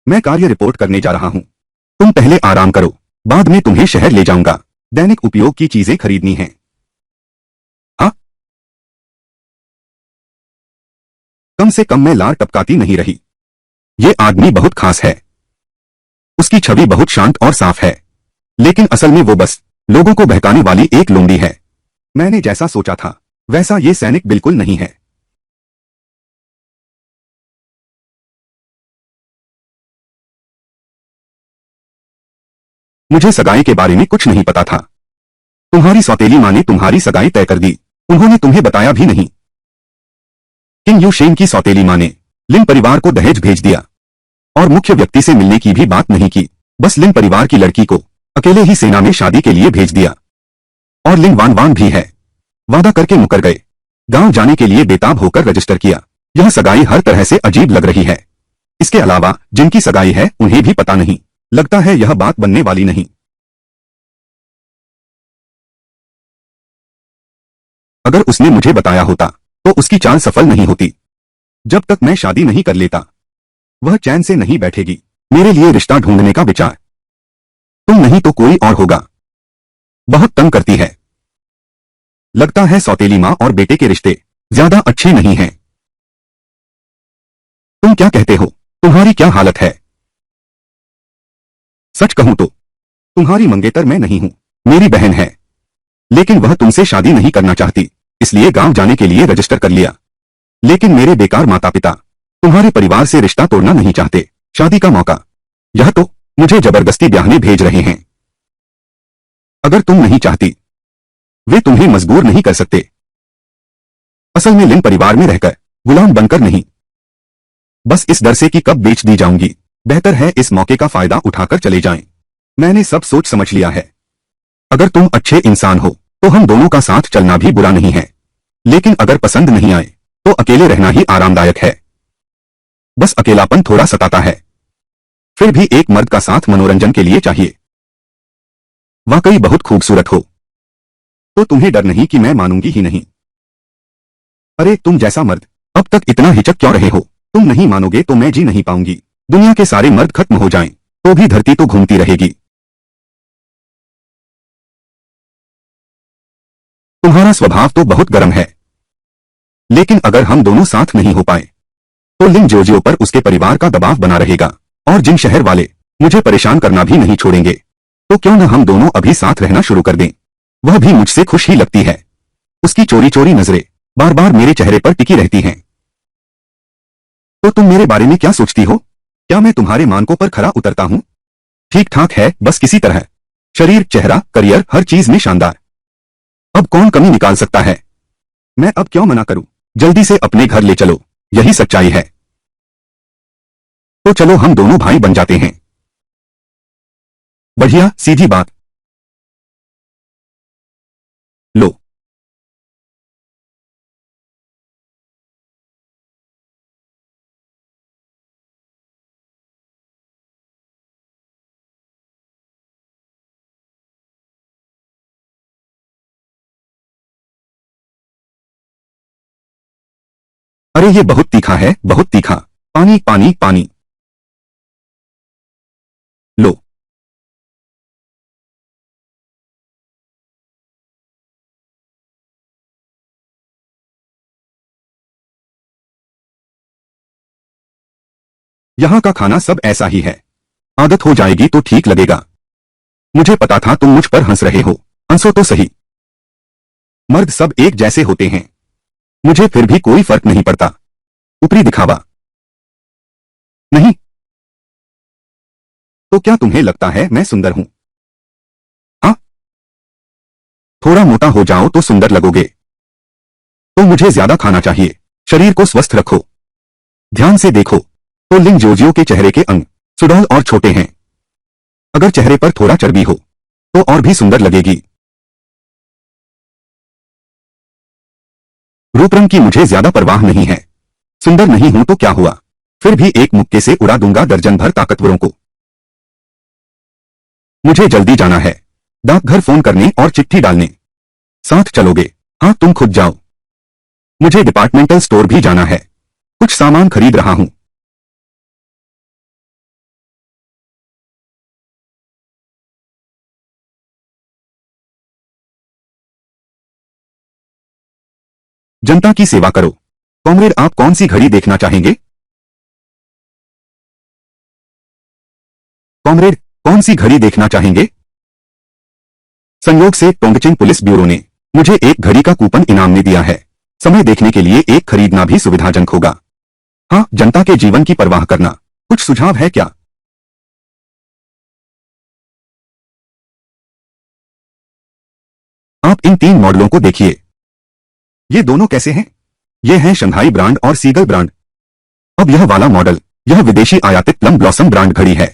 मैं कार्य रिपोर्ट करने जा रहा हूं। तुम पहले आराम करो, बाद में तुम्हें शहर ले जाऊंगा। दैनिक उपयोग की चीजें खरीदनी हैं। हाँ, कम से कम मैं लार टपकाती नहीं रही। ये आदमी बहुत खास है। उसकी छवि बहुत शांत और साफ है, लेकिन असल में वो बस लोगों को बहकाने वाली एक लोंडी है। मैंने जैसा सोचा था वैसा ये सैनिक बिल्कुल नहीं है। मुझे सगाई के बारे में कुछ नहीं पता था। तुम्हारी सौतेली माँ ने तुम्हारी सगाई तय कर दी, उन्होंने तुम्हें बताया भी नहीं। किंग यू शेन की सौतेली माँ ने लिन परिवार को दहेज भेज दिया और मुख्य व्यक्ति से मिलने की भी बात नहीं की, बस लिन परिवार की लड़की को अकेले ही सेना में शादी के लिए भेज दिया। और लिन वान वान भी है, वादा करके मुकर गए। गांव जाने के लिए बेताब होकर रजिस्टर किया। यह सगाई हर तरह से अजीब लग रही है। इसके अलावा जिनकी सगाई है उन्हें भी पता नहीं, लगता है यह बात बनने वाली नहीं। अगर उसने मुझे बताया होता तो उसकी चाल सफल नहीं होती। जब तक मैं शादी नहीं कर लेता वह चैन से नहीं बैठेगी। मेरे लिए रिश्ता ढूंढने का विचार, तुम नहीं तो कोई और होगा, बहुत तंग करती है। लगता है सौतेली माँ और बेटे के रिश्ते ज्यादा अच्छे नहीं हैं। तुम क्या कहते हो? तुम्हारी क्या हालत है? सच कहूं तो तुम्हारी मंगेतर मैं नहीं हूं, मेरी बहन है, लेकिन वह तुमसे शादी नहीं करना चाहती, इसलिए गांव जाने के लिए रजिस्टर कर लिया। लेकिन मेरे बेकार माता पिता तुम्हारे परिवार से रिश्ता तोड़ना नहीं चाहते। शादी का मौका, यह तो मुझे जबरदस्ती ब्याहने भेज रहे हैं। अगर तुम नहीं चाहती वे तुम्हें मजबूर नहीं कर सकते। असल में लिन परिवार में रहकर गुलाम बनकर नहीं, बस इस डर से कि कब बेच दी जाऊंगी। बेहतर है इस मौके का फायदा उठाकर चले जाएं। मैंने सब सोच समझ लिया है। अगर तुम अच्छे इंसान हो तो हम दोनों का साथ चलना भी बुरा नहीं है, लेकिन अगर पसंद नहीं आए तो अकेले रहना ही आरामदायक है। बस अकेलापन थोड़ा सताता है, फिर भी एक मर्द का साथ मनोरंजन के लिए चाहिए। वाकई बहुत खूबसूरत हो, तो तुम्हें डर नहीं कि मैं मानूंगी ही नहीं। अरे तुम जैसा मर्द, अब तक इतना हिचक क्यों रहे हो? तुम नहीं मानोगे तो मैं जी नहीं पाऊंगी। दुनिया के सारे मर्द खत्म हो जाएं, तो भी धरती तो घूमती रहेगी। तुम्हारा स्वभाव तो बहुत गर्म है, लेकिन अगर हम दोनों साथ नहीं हो पाए तो लिन जोजियो पर उसके परिवार का दबाव बना रहेगा, और जिन शहर वाले मुझे परेशान करना भी नहीं छोड़ेंगे। तो क्यों न हम दोनों अभी साथ रहना शुरू कर दें? वह भी मुझसे खुश ही लगती है। उसकी चोरी चोरी नजरें बार बार मेरे चेहरे पर टिकी रहती हैं। तो तुम मेरे बारे में क्या सोचती हो? क्या मैं तुम्हारे मानकों पर खरा उतरता हूं? ठीक ठाक है, बस किसी तरह। शरीर, चेहरा, करियर, हर चीज में शानदार। अब कौन कमी निकाल सकता है? मैं अब क्यों मना करूं? जल्दी से अपने घर ले चलो, यही सच्चाई है। तो चलो हम दोनों भाई बन जाते हैं। बढ़िया, सीधी बात। लो। अरे ये बहुत तीखा है, बहुत तीखा। पानी पानी पानी। लो। यहाँ का खाना सब ऐसा ही है, आदत हो जाएगी तो ठीक लगेगा। मुझे पता था तुम मुझ पर हंस रहे हो, हंसो तो सही। मर्द सब एक जैसे होते हैं, मुझे फिर भी कोई फर्क नहीं पड़ता। ऊपरी दिखावा नहीं। तो क्या तुम्हें लगता है मैं सुंदर हूं? हाँ, थोड़ा मोटा हो जाओ तो सुंदर लगोगे। तो मुझे ज्यादा खाना चाहिए, शरीर को स्वस्थ रखो। ध्यान से देखो तो लिंग जोजियो के चेहरे के अंग सुडौल और छोटे हैं। अगर चेहरे पर थोड़ा चर्बी हो तो और भी सुंदर लगेगी। रूप रंग की मुझे ज्यादा परवाह नहीं है। सुंदर नहीं हूं तो क्या हुआ, फिर भी एक मुक्के से उड़ा दूंगा दर्जन भर ताकतवरों को। मुझे जल्दी जाना है, डाकघर फोन करने और चिट्ठी डालने। साथ चलोगे? हाँ, तुम खुद जाओ। मुझे डिपार्टमेंटल स्टोर भी जाना है, कुछ सामान खरीद रहा हूं। जनता की सेवा करो। कॉमरेड, आप कौन सी घड़ी देखना चाहेंगे? कॉमरेड, कौन सी घड़ी देखना चाहेंगे? संयोग से टोंगचिन पुलिस ब्यूरो ने मुझे एक घड़ी का कूपन इनाम में दिया है। समय देखने के लिए एक खरीदना भी सुविधाजनक होगा। हाँ, जनता के जीवन की परवाह करना। कुछ सुझाव है क्या? इन 3 मॉडलों को देखिए। ये दोनों कैसे हैं? ये हैं शंघाई ब्रांड और सीगल ब्रांड। अब यह वाला मॉडल, यह विदेशी आयातित प्लम ब्लॉसम ब्रांड घड़ी है।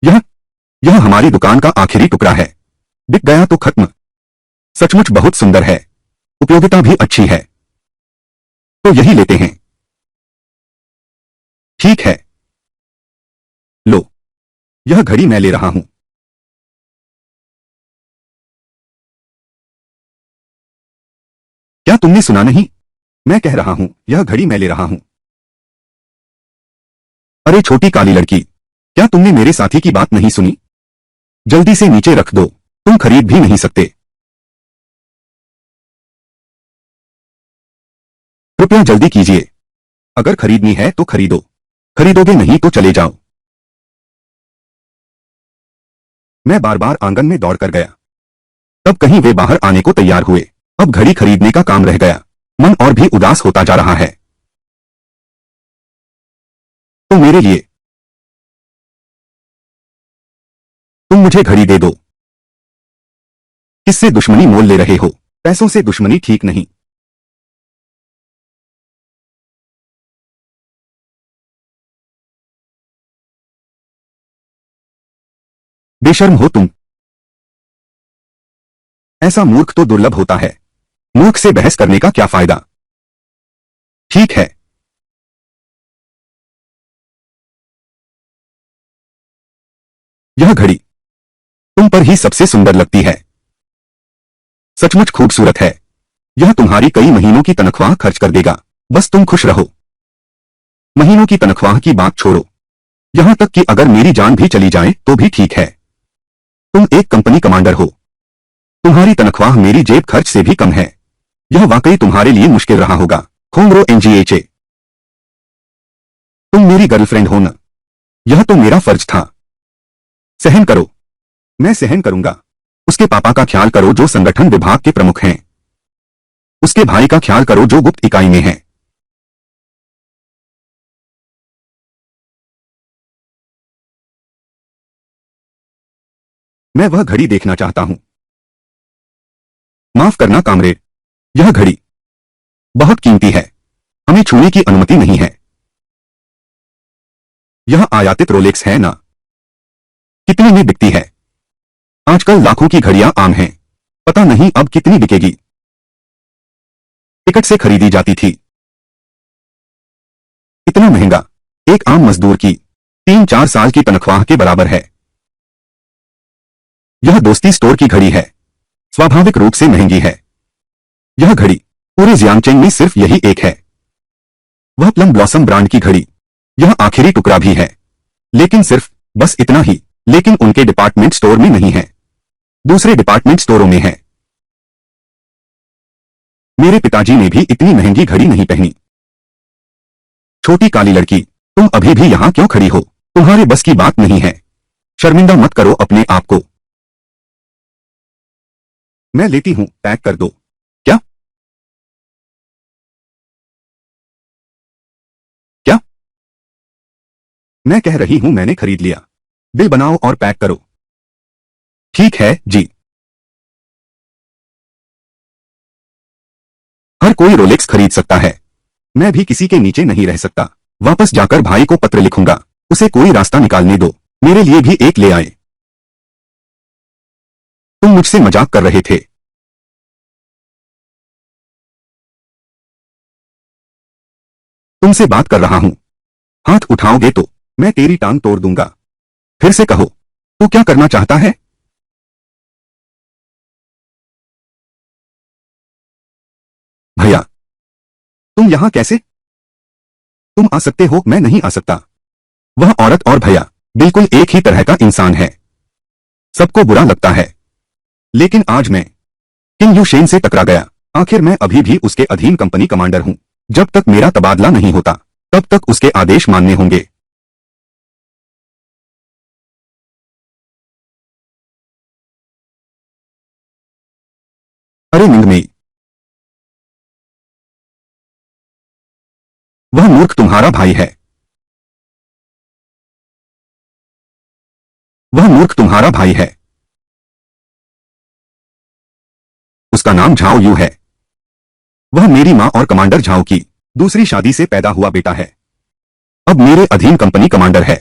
यह यह हमारी दुकान का आखिरी टुकड़ा है। बिक गया तो खत्म। सचमुच बहुत सुंदर है, उपयोगिता भी अच्छी है, तो यही लेते हैं। ठीक है, लो, यह घड़ी मैं ले रहा हूं। क्या तुमने सुना नहीं? मैं कह रहा हूं, यह घड़ी मैं ले रहा हूं। अरे छोटी काली लड़की, क्या तुमने मेरे साथी की बात नहीं सुनी? जल्दी से नीचे रख दो, तुम खरीद भी नहीं सकते। कृपया जल्दी कीजिए। अगर खरीदनी है तो खरीदो, खरीदोगे नहीं तो चले जाओ। मैं बार बार आंगन में दौड़कर गया, तब कहीं वे बाहर आने को तैयार हुए। अब घड़ी खरीदने का काम रह गया। मन और भी उदास होता जा रहा है। तो मेरे लिए तुम मुझे घड़ी दे दो। किससे दुश्मनी मोल ले रहे हो? पैसों से दुश्मनी ठीक नहीं। बेशर्म हो तुम। ऐसा मूर्ख तो दुर्लभ होता है। मूर्ख से बहस करने का क्या फायदा? ठीक है, यह घड़ी तुम पर ही सबसे सुंदर लगती है। सचमुच खूबसूरत है। यह तुम्हारी कई महीनों की तनख्वाह खर्च कर देगा। बस तुम खुश रहो। महीनों की तनख्वाह की बात छोड़ो, यहां तक कि अगर मेरी जान भी चली जाए तो भी ठीक है। तुम एक कंपनी कमांडर हो। तुम्हारी तनख्वाह मेरी जेब खर्च से भी कम है। यह वाकई तुम्हारे लिए मुश्किल रहा होगा। खोंगरो एनजीएचए, तुम मेरी गर्लफ्रेंड हो न? यह तो मेरा फर्ज था। सहन करो। मैं सहन करूंगा। उसके पापा का ख्याल करो जो संगठन विभाग के प्रमुख हैं। उसके भाई का ख्याल करो जो गुप्त इकाई में है। मैं वह घड़ी देखना चाहता हूं। माफ करना कामरेड, यह घड़ी बहुत कीमती है। हमें छूने की अनुमति नहीं है। यह आयातित रोलेक्स है ना? कितने में बिकती है? आजकल लाखों की घड़ियां आम हैं। पता नहीं अब कितनी बिकेगी। टिकट से खरीदी जाती थी। इतना महंगा? एक आम मजदूर की 3-4 साल की तनख्वाह के बराबर है। यह दोस्ती स्टोर की घड़ी है। स्वाभाविक रूप से महंगी है। यह घड़ी पूरे जियांगचेंग में सिर्फ यही एक है। वह प्लम ब्लॉसम ब्रांड की घड़ी। यह आखिरी टुकड़ा भी है। लेकिन सिर्फ बस इतना ही। लेकिन उनके डिपार्टमेंट स्टोर में नहीं है, दूसरे डिपार्टमेंट स्टोरों में है। मेरे पिताजी ने भी इतनी महंगी घड़ी नहीं पहनी। छोटी काली लड़की, तुम अभी भी यहां क्यों खड़ी हो? तुम्हारे बस की बात नहीं है। शर्मिंदा मत करो अपने आप को। मैं लेती हूं, पैक कर दो। क्या? क्या? मैं कह रही हूं मैंने खरीद लिया। बिल बनाओ और पैक करो। ठीक है जी। हर कोई रोलेक्स खरीद सकता है। मैं भी किसी के नीचे नहीं रह सकता। वापस जाकर भाई को पत्र लिखूंगा, उसे कोई रास्ता निकालने दो, मेरे लिए भी एक ले आए। तुम मुझसे मजाक कर रहे थे। तुमसे बात कर रहा हूं। हाथ उठाओगे तो मैं तेरी टांग तोड़ दूंगा। फिर से कहो, तू क्या करना चाहता है? भैया, तुम यहां कैसे? तुम आ सकते हो, मैं नहीं आ सकता। वह औरत और भैया बिल्कुल एक ही तरह का इंसान है। सबको बुरा लगता है। लेकिन आज मैं किंग यू शेन से टकरा गया। आखिर मैं अभी भी उसके अधीन कंपनी कमांडर हूं। जब तक मेरा तबादला नहीं होता तब तक उसके आदेश मानने होंगे। अरे मिंगमेई, वह मूर्ख तुम्हारा भाई है। वह मूर्ख तुम्हारा भाई है। उसका नाम झाओ यू है। वह मेरी माँ और कमांडर झाओ की दूसरी शादी से पैदा हुआ बेटा है। अब मेरे अधीन कंपनी कमांडर है।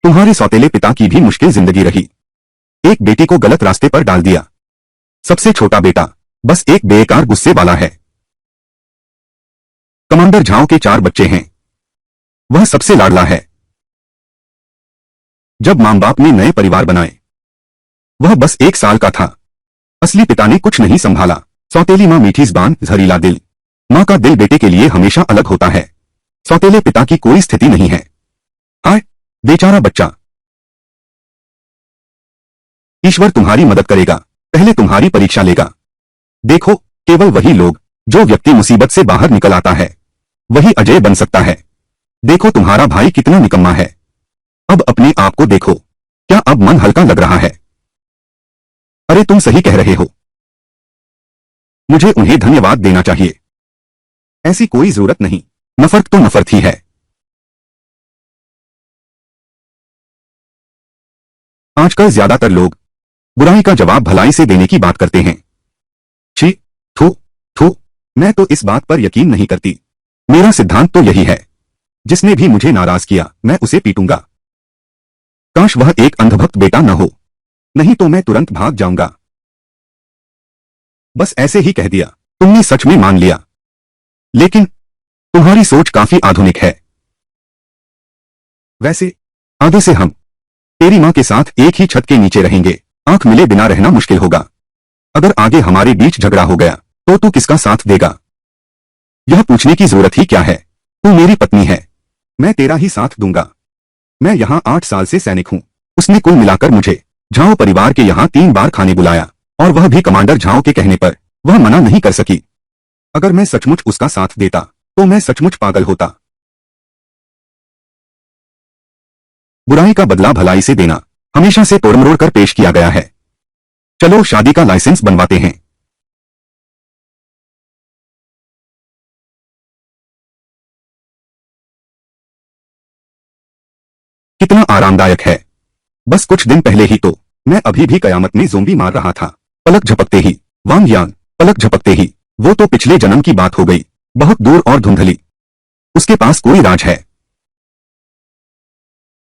तुम्हारे सौतेले पिता की भी मुश्किल जिंदगी रही। एक बेटी को गलत रास्ते पर डाल दिया। सबसे छोटा बेटा बस एक बेकार गुस्से वाला है। कमांडर झाओ के 4 बच्चे हैं। वह सबसे लाडला है। जब मां बाप ने नए परिवार बनाए, वह बस 1 साल का था। असली पिता ने कुछ नहीं संभाला। सौतेली मां मीठी ज़बान, जहरीला दिल। मां का दिल बेटे के लिए हमेशा अलग होता है। सौतेले पिता की कोई स्थिति नहीं है। हाय बेचारा बच्चा। ईश्वर तुम्हारी मदद करेगा, पहले तुम्हारी परीक्षा लेगा। देखो, केवल वही लोग, जो व्यक्ति मुसीबत से बाहर निकल आता है, वही अजय बन सकता है। देखो तुम्हारा भाई कितना निकम्मा है। अब अपने आप को देखो, क्या अब मन हल्का लग रहा है? अरे तुम सही कह रहे हो। मुझे उन्हें धन्यवाद देना चाहिए। ऐसी कोई जरूरत नहीं। नफरत तो नफरत ही है। आजकल ज्यादातर लोग बुराई का जवाब भलाई से देने की बात करते हैं। छी, थू, थू, मैं तो इस बात पर यकीन नहीं करती। मेरा सिद्धांत तो यही है, जिसने भी मुझे नाराज किया मैं उसे पीटूंगा। काश वह एक अंधभक्त बेटा न हो, नहीं तो मैं तुरंत भाग जाऊंगा। बस ऐसे ही कह दिया। तुमने सच में मान लिया। लेकिन तुम्हारी सोच काफी आधुनिक है। वैसे आगे से हम तेरी मां के साथ एक ही छत के नीचे रहेंगे। आंख मिले बिना रहना मुश्किल होगा। अगर आगे हमारे बीच झगड़ा हो गया तो तू किसका साथ देगा? यह पूछने की जरूरत ही क्या है? तू मेरी पत्नी है, मैं तेरा ही साथ दूंगा। मैं यहाँ 8 साल से सैनिक हूँ। उसने कुल मिलाकर मुझे झाओ परिवार के यहाँ 3 बार खाने बुलाया, और वह भी कमांडर झाओ के कहने पर। वह मना नहीं कर सकी। अगर मैं सचमुच उसका साथ देता तो मैं सचमुच पागल होता। बुराई का बदला भलाई से देना हमेशा से तोड़मरोड़ कर पेश किया गया है। चलो शादी का लाइसेंस बनवाते हैं। कितना आरामदायक है। बस कुछ दिन पहले ही तो मैं अभी भी कयामत में ज़ोंबी मार रहा था। पलक झपकते ही वांग यान, पलक झपकते ही। वो तो पिछले जन्म की बात हो गई, बहुत दूर और धुंधली। उसके पास कोई राज है।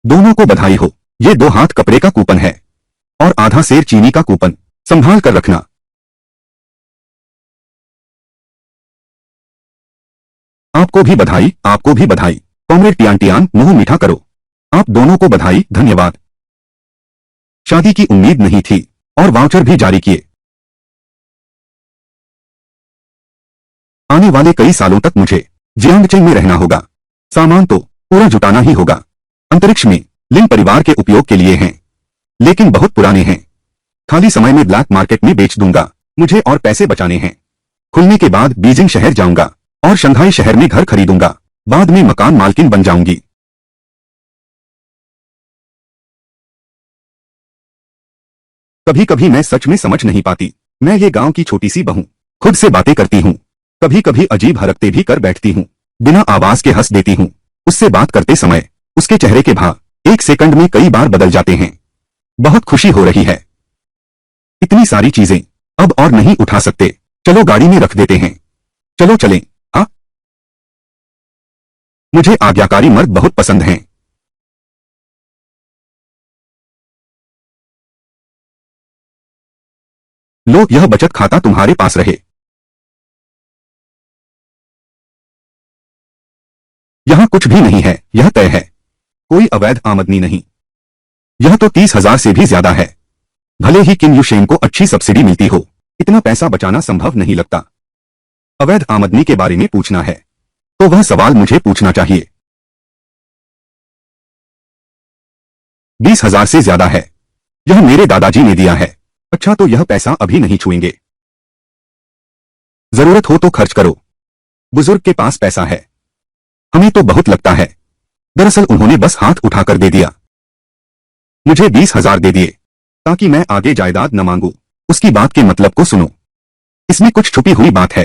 दोनों को बधाई हो। ये 2 हाथ कपड़े का कूपन है और आधा सेर चीनी का कूपन। संभाल कर रखना। आपको भी बधाई, आपको भी बधाई। कॉमरेड टियान टियान, मुंह मीठा करो। आप दोनों को बधाई, धन्यवाद। शादी की उम्मीद नहीं थी और वाउचर भी जारी किए। आने वाले कई सालों तक मुझे जियांगचेन में रहना होगा। सामान तो पूरा जुटाना ही होगा। अंतरिक्ष में लिन परिवार के उपयोग के लिए हैं, लेकिन बहुत पुराने हैं। खाली समय में ब्लैक मार्केट में बेच दूंगा। मुझे और पैसे बचाने हैं। खुलने के बाद बीजिंग शहर जाऊंगा और शंघाई शहर में घर खरीदूंगा। बाद में मकान मालकिन बन जाऊंगी। कभी कभी मैं सच में समझ नहीं पाती। मैं ये गांव की छोटी सी बहू, खुद से बातें करती हूँ। कभी कभी अजीब हरकतें भी कर बैठती हूँ। बिना आवाज के हंस देती हूँ। उससे बात करते समय उसके चेहरे के भाव 1 सेकंड में कई बार बदल जाते हैं। बहुत खुशी हो रही है। इतनी सारी चीजें अब और नहीं उठा सकते। चलो गाड़ी में रख देते हैं। चलो चलें। हाँ, मुझे आज्ञाकारी मर्द बहुत पसंद हैं। लो, यह बचत खाता तुम्हारे पास रहे। यहां कुछ भी नहीं है, यह तय है। कोई अवैध आमदनी नहीं। यह तो 30,000 से भी ज्यादा है। भले ही किम युशेन को अच्छी सब्सिडी मिलती हो, इतना पैसा बचाना संभव नहीं लगता। अवैध आमदनी के बारे में पूछना है तो वह सवाल मुझे पूछना चाहिए। 20,000 से ज्यादा है। यह मेरे दादाजी ने दिया है। अच्छा, तो यह पैसा अभी नहीं छुएंगे। जरूरत हो तो खर्च करो। बुजुर्ग के पास पैसा है। हमें तो बहुत लगता है। दरअसल उन्होंने बस हाथ उठाकर दे दिया। मुझे 20,000 दे दिए ताकि मैं आगे जायदाद न मांगू। उसकी बात के मतलब को सुनो। इसमें कुछ छुपी हुई बात है।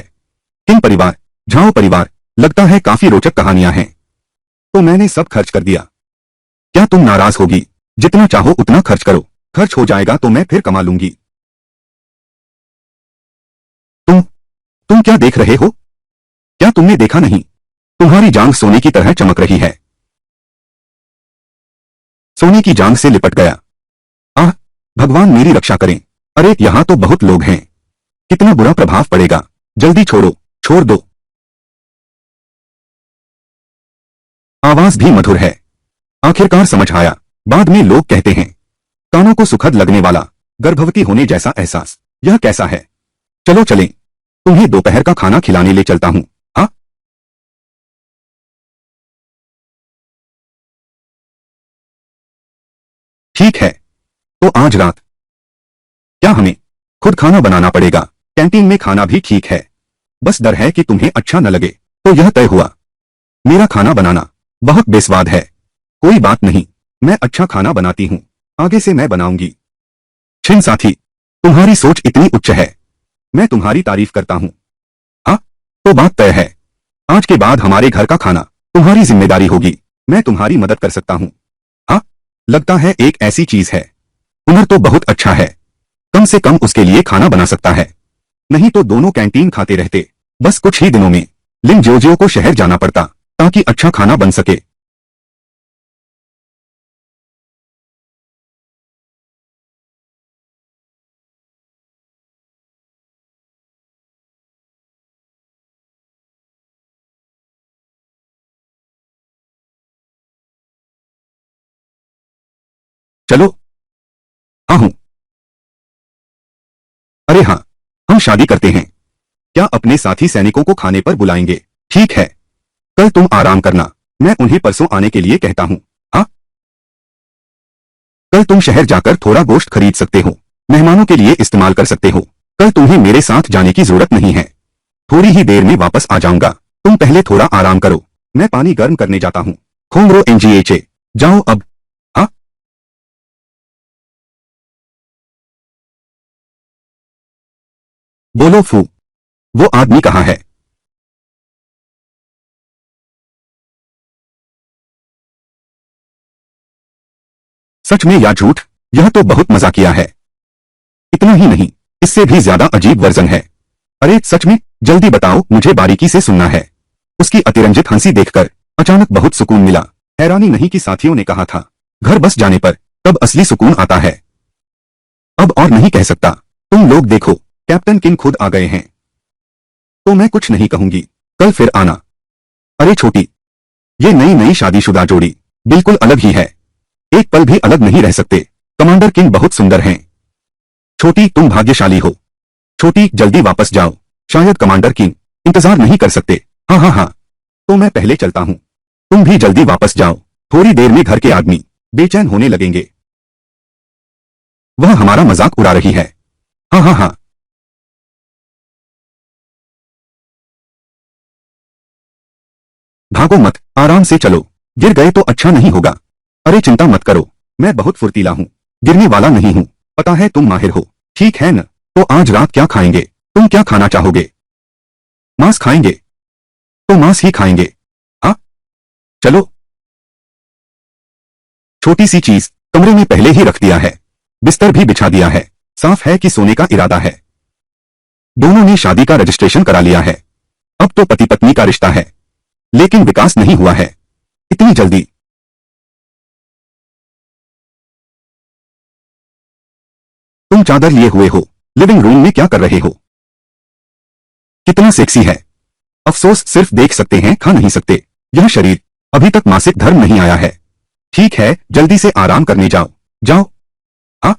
किम परिवार, झाओ परिवार, लगता है काफी रोचक कहानियां हैं। तो मैंने सब खर्च कर दिया। क्या तुम नाराज होगी? जितना चाहो उतना खर्च करो। खर्च हो जाएगा तो मैं फिर कमा लूंगी। तुम क्या देख रहे हो? क्या तुमने देखा नहीं? तुम्हारी जांघ सोने की तरह चमक रही है। सोने की जांघ से लिपट गया। आह, भगवान मेरी रक्षा करें। अरे यहां तो बहुत लोग हैं। कितना बुरा प्रभाव पड़ेगा। जल्दी छोड़ो, छोड़ दो। आवाज भी मधुर है। आखिरकार समझ आया। बाद में लोग कहते हैं, कानों को सुखद लगने वाला, गर्भवती होने जैसा एहसास। यह कैसा है? चलो चलें, तुम्हें दोपहर का खाना खिलाने ले चलता हूं। हाँ, ठीक है। तो आज रात क्या हमें खुद खाना बनाना पड़ेगा? कैंटीन में खाना भी ठीक है, बस डर है कि तुम्हें अच्छा न लगे। तो यह तय हुआ, मेरा खाना बनाना बहुत बेस्वाद है। कोई बात नहीं, मैं अच्छा खाना बनाती हूँ। आगे से मैं बनाऊंगी। छिन साथी, तुम्हारी सोच इतनी उच्च है। मैं तुम्हारी तारीफ करता हूँ। हाँ, तो बात तय है। आज के बाद हमारे घर का खाना तुम्हारी जिम्मेदारी होगी। मैं तुम्हारी मदद कर सकता हूँ। हाँ, लगता है एक ऐसी चीज है। हुनर तो बहुत अच्छा है। कम से कम उसके लिए खाना बना सकता है। नहीं तो दोनों कैंटीन खाते रहते। बस कुछ ही दिनों में लिन जोजियो को शहर जाना पड़ता ताकि अच्छा खाना बन सके। चलो। हाँ हूं। अरे हाँ, हम शादी करते हैं। क्या अपने साथी सैनिकों को खाने पर बुलाएंगे? ठीक है। कल तुम आराम करना। मैं उन्हें परसों आने के लिए कहता हूँ। हाँ, कल तुम शहर जाकर थोड़ा गोश्त खरीद सकते हो। मेहमानों के लिए इस्तेमाल कर सकते हो। कल तुम्हें मेरे साथ जाने की जरूरत नहीं है। थोड़ी ही देर में वापस आ जाऊंगा। तुम पहले थोड़ा आराम करो। मैं पानी गर्म करने जाता हूँ। खोंगरो एनजीएचए। जाओ अब। हाँ, बोलो फू। वो आदमी कहाँ है? सच में या झूठ? यह तो बहुत मजाकिया है। इतना ही नहीं, इससे भी ज्यादा अजीब वर्जन है। अरे सच में, जल्दी बताओ, मुझे बारीकी से सुनना है। उसकी अतिरंजित हंसी देखकर अचानक बहुत सुकून मिला। हैरानी नहीं कि साथियों ने कहा था, घर बस जाने पर तब असली सुकून आता है। अब और नहीं कह सकता। तुम लोग देखो, कैप्टन किंग खुद आ गए हैं। तो मैं कुछ नहीं कहूंगी। कल फिर आना। अरे छोटी, ये नई नई शादीशुदा जोड़ी बिल्कुल अलग ही है। एक पल भी अलग नहीं रह सकते। कमांडर किंग बहुत सुंदर हैं। छोटी, तुम भाग्यशाली हो। छोटी, जल्दी वापस जाओ। शायद कमांडर किंग इंतजार नहीं कर सकते। हाँ हाँ हाँ, तो मैं पहले चलता हूँ। तुम भी जल्दी वापस जाओ। थोड़ी देर में घर के आदमी बेचैन होने लगेंगे। वह हमारा मजाक उड़ा रही है। हाँ हाँ हाँ। भागो मत, आराम से चलो। गिर गए तो अच्छा नहीं होगा। अरे चिंता मत करो, मैं बहुत फुर्तीला हूँ। गिरने वाला नहीं हूँ। पता है तुम माहिर हो। ठीक है न? तो आज रात क्या खाएंगे? तुम क्या खाना चाहोगे? मांस खाएंगे? तो मांस ही खाएंगे। हाँ, चलो। छोटी सी चीज कमरे में पहले ही रख दिया है। बिस्तर भी बिछा दिया है। साफ है कि सोने का इरादा है। दोनों ने शादी का रजिस्ट्रेशन करा लिया है। अब तो पति पत्नी का रिश्ता है। लेकिन विकास नहीं हुआ है। इतनी जल्दी? तुम चादर लिए हुए हो, लिविंग रूम में क्या कर रहे हो? कितना सेक्सी है। अफसोस, सिर्फ देख सकते हैं, खा नहीं सकते। यह शरीर, अभी तक मासिक धर्म नहीं आया है। ठीक है, जल्दी से आराम करने जाओ। जाओ। हाँ,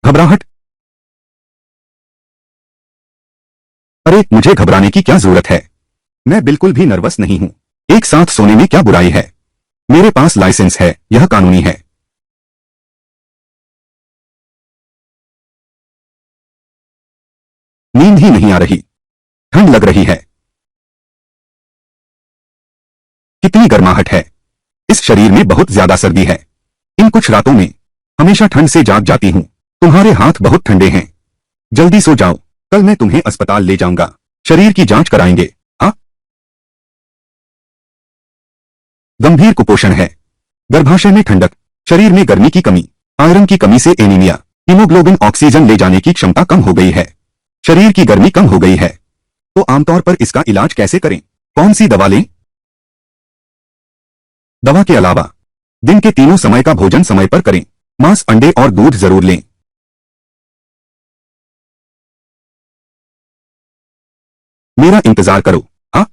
घबराहट? अरे मुझे घबराने की क्या जरूरत है? मैं बिल्कुल भी नर्वस नहीं हूं। एक साथ सोने में क्या बुराई है? मेरे पास लाइसेंस है, यह कानूनी है। नींद ही नहीं आ रही। ठंड लग रही है। कितनी गर्माहट है। इस शरीर में बहुत ज्यादा सर्दी है। इन कुछ रातों में हमेशा ठंड से जाग जाती हूँ। तुम्हारे हाथ बहुत ठंडे हैं। जल्दी सो जाओ। कल मैं तुम्हें अस्पताल ले जाऊंगा। शरीर की जांच कराएंगे। हाँ, गंभीर कुपोषण है। गर्भाशय में ठंडक, शरीर में गर्मी की कमी, आयरन की कमी से एनीमिया, हीमोग्लोबिन ऑक्सीजन ले जाने की क्षमता कम हो गई है। शरीर की गर्मी कम हो गई है तो आमतौर पर इसका इलाज कैसे करें? कौन सी दवा लें? दवा के अलावा दिन के तीनों समय का भोजन समय पर करें। मांस, अंडे और दूध जरूर लें। मेरा इंतजार करो। हाँ,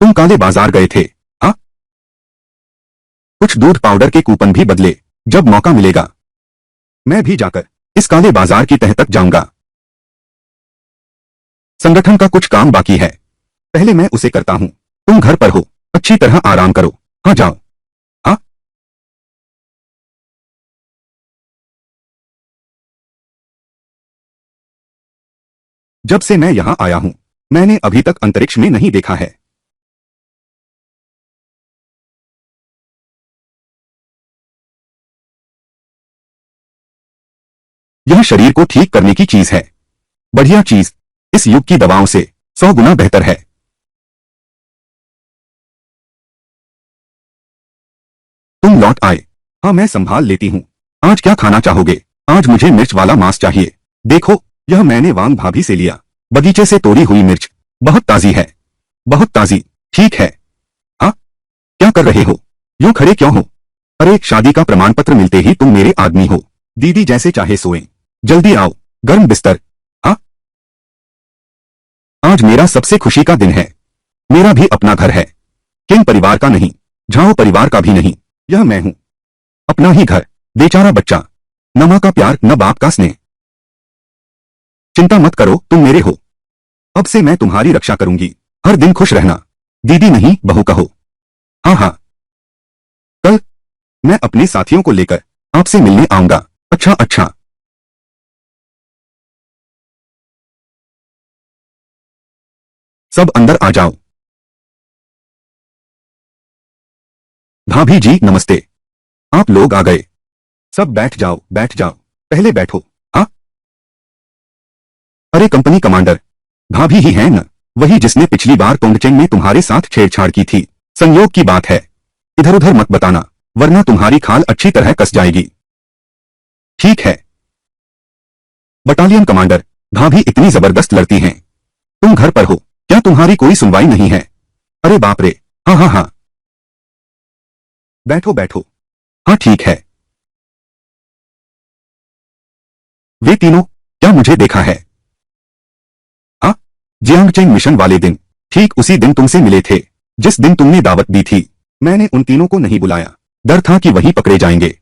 तुम काले बाजार गए थे? हाँ, कुछ दूध पाउडर के कूपन भी बदले। जब मौका मिलेगा मैं भी जाकर इस काले बाजार की तह तक जाऊंगा। संगठन का कुछ काम बाकी है, पहले मैं उसे करता हूं। तुम घर पर हो, अच्छी तरह आराम करो। हाँ, जाओ। हाँ, जब से मैं यहां आया हूं मैंने अभी तक अंतरिक्ष में नहीं देखा है। यह शरीर को ठीक करने की चीज है। बढ़िया चीज। इस युग की दवाओं से 100 गुना बेहतर है। तुम लौट आए। हाँ, मैं संभाल लेती हूँ। आज क्या खाना चाहोगे? आज मुझे मिर्च वाला मांस चाहिए। देखो, यह मैंने वांग भाभी से लिया। बगीचे से तोड़ी हुई मिर्च। बहुत ताजी है। बहुत ताजी। ठीक है। हाँ, क्या कर रहे हो? यूं खड़े क्यों हो? अरे, शादी का प्रमाण पत्र मिलते ही तुम मेरे आदमी हो। दीदी जैसे चाहे सोएं। जल्दी आओ। गर्म बिस्तर। हाँ, आज मेरा सबसे खुशी का दिन है। मेरा भी अपना घर है। किंग परिवार का नहीं, झाओ परिवार का भी नहीं। यह मैं हूं। अपना ही घर। बेचारा बच्चा। न मां का प्यार न बाप का स्नेह। चिंता मत करो, तुम मेरे हो। अब से मैं तुम्हारी रक्षा करूंगी। हर दिन खुश रहना। दीदी नहीं, बहू कहो। हाँ हाँ, कल मैं अपने साथियों को लेकर आपसे मिलने आऊंगा। अच्छा अच्छा। सब अंदर आ जाओ। भाभी जी नमस्ते। आप लोग आ गए। सब बैठ जाओ, बैठ जाओ। पहले बैठो। हाँ, अरे कंपनी कमांडर भाभी ही है न? वही जिसने पिछली बार टोंगचेंग में तुम्हारे साथ छेड़छाड़ की थी। संयोग की बात है। इधर उधर मत बताना वरना तुम्हारी खाल अच्छी तरह कस जाएगी। ठीक है। बटालियन कमांडर भाभी इतनी जबरदस्त लड़ती हैं। तुम घर पर हो, क्या तुम्हारी कोई सुनवाई नहीं है? अरे बाप रे। हाँ हाँ हाँ, बैठो बैठो। हाँ ठीक है। वे तीनों, क्या मुझे देखा है? हाँ, जियांगचेंग मिशन वाले दिन, ठीक उसी दिन तुमसे मिले थे जिस दिन तुमने दावत दी थी। मैंने उन तीनों को नहीं बुलाया, डर था कि वहीं पकड़े जाएंगे।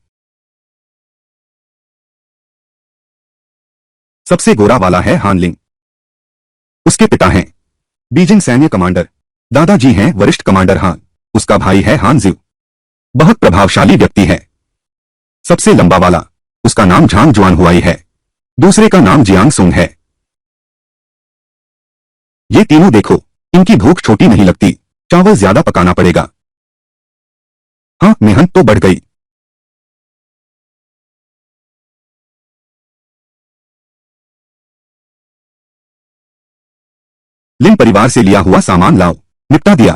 सबसे गोरा वाला है हानलिंग। उसके पिता हैं बीजिंग सैन्य कमांडर। दादाजी हैं वरिष्ठ कमांडर हान। उसका भाई है हान जिव। बहुत प्रभावशाली व्यक्ति है। सबसे लंबा वाला, उसका नाम झांग जुआन हुआई है। दूसरे का नाम जियांग सुंग है। ये तीनों देखो, इनकी भूख छोटी नहीं लगती। चावल ज्यादा पकाना पड़ेगा। हाँ, मेहनत तो बढ़ गई। लिन परिवार से लिया हुआ सामान लाओ। निपटा दिया।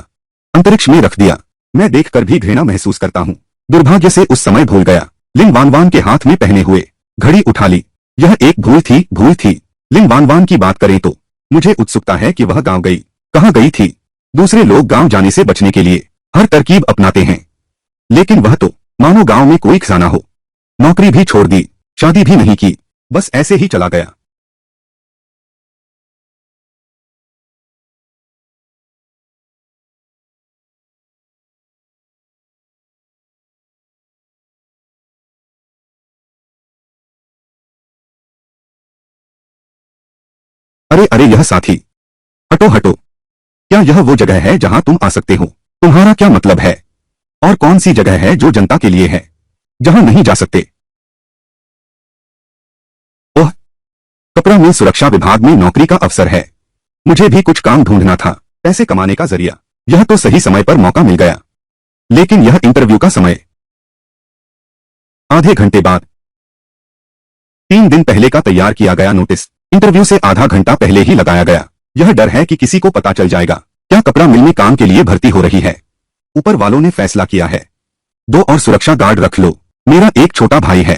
अंतरिक्ष में रख दिया। मैं देखकर भी घृणा महसूस करता हूँ। दुर्भाग्य से उस समय भूल गया। लिन वानवान के हाथ में पहने हुए घड़ी उठा ली। यह एक भूल थी, भूल थी। लिन वानवान की बात करें तो मुझे उत्सुकता है कि वह गांव गई। कहाँ गई थी? दूसरे लोग गांव जाने से बचने के लिए हर तरकीब अपनाते हैं, लेकिन वह तो मानो गांव में कोई खजाना हो। नौकरी भी छोड़ दी, शादी भी नहीं की, बस ऐसे ही चला गया। अरे अरे, यह साथी, हटो हटो। क्या यह वो जगह है जहां तुम आ सकते हो? तुम्हारा क्या मतलब है? और कौन सी जगह है जो जनता के लिए है, जहां नहीं जा सकते? ओह, कपड़ा मिल सुरक्षा विभाग में नौकरी का अवसर है। मुझे भी कुछ काम ढूंढना था, पैसे कमाने का जरिया। यह तो सही समय पर मौका मिल गया, लेकिन यह इंटरव्यू का समय आधे घंटे बाद। 3 दिन पहले का तैयार किया गया नोटिस इंटरव्यू से आधा घंटा पहले ही लगाया गया। यह डर है कि किसी को पता चल जाएगा क्या कपड़ा मिल में काम के लिए भर्ती हो रही है। ऊपर वालों ने फैसला किया है। 2 और सुरक्षा गार्ड रख लो। मेरा एक छोटा भाई है,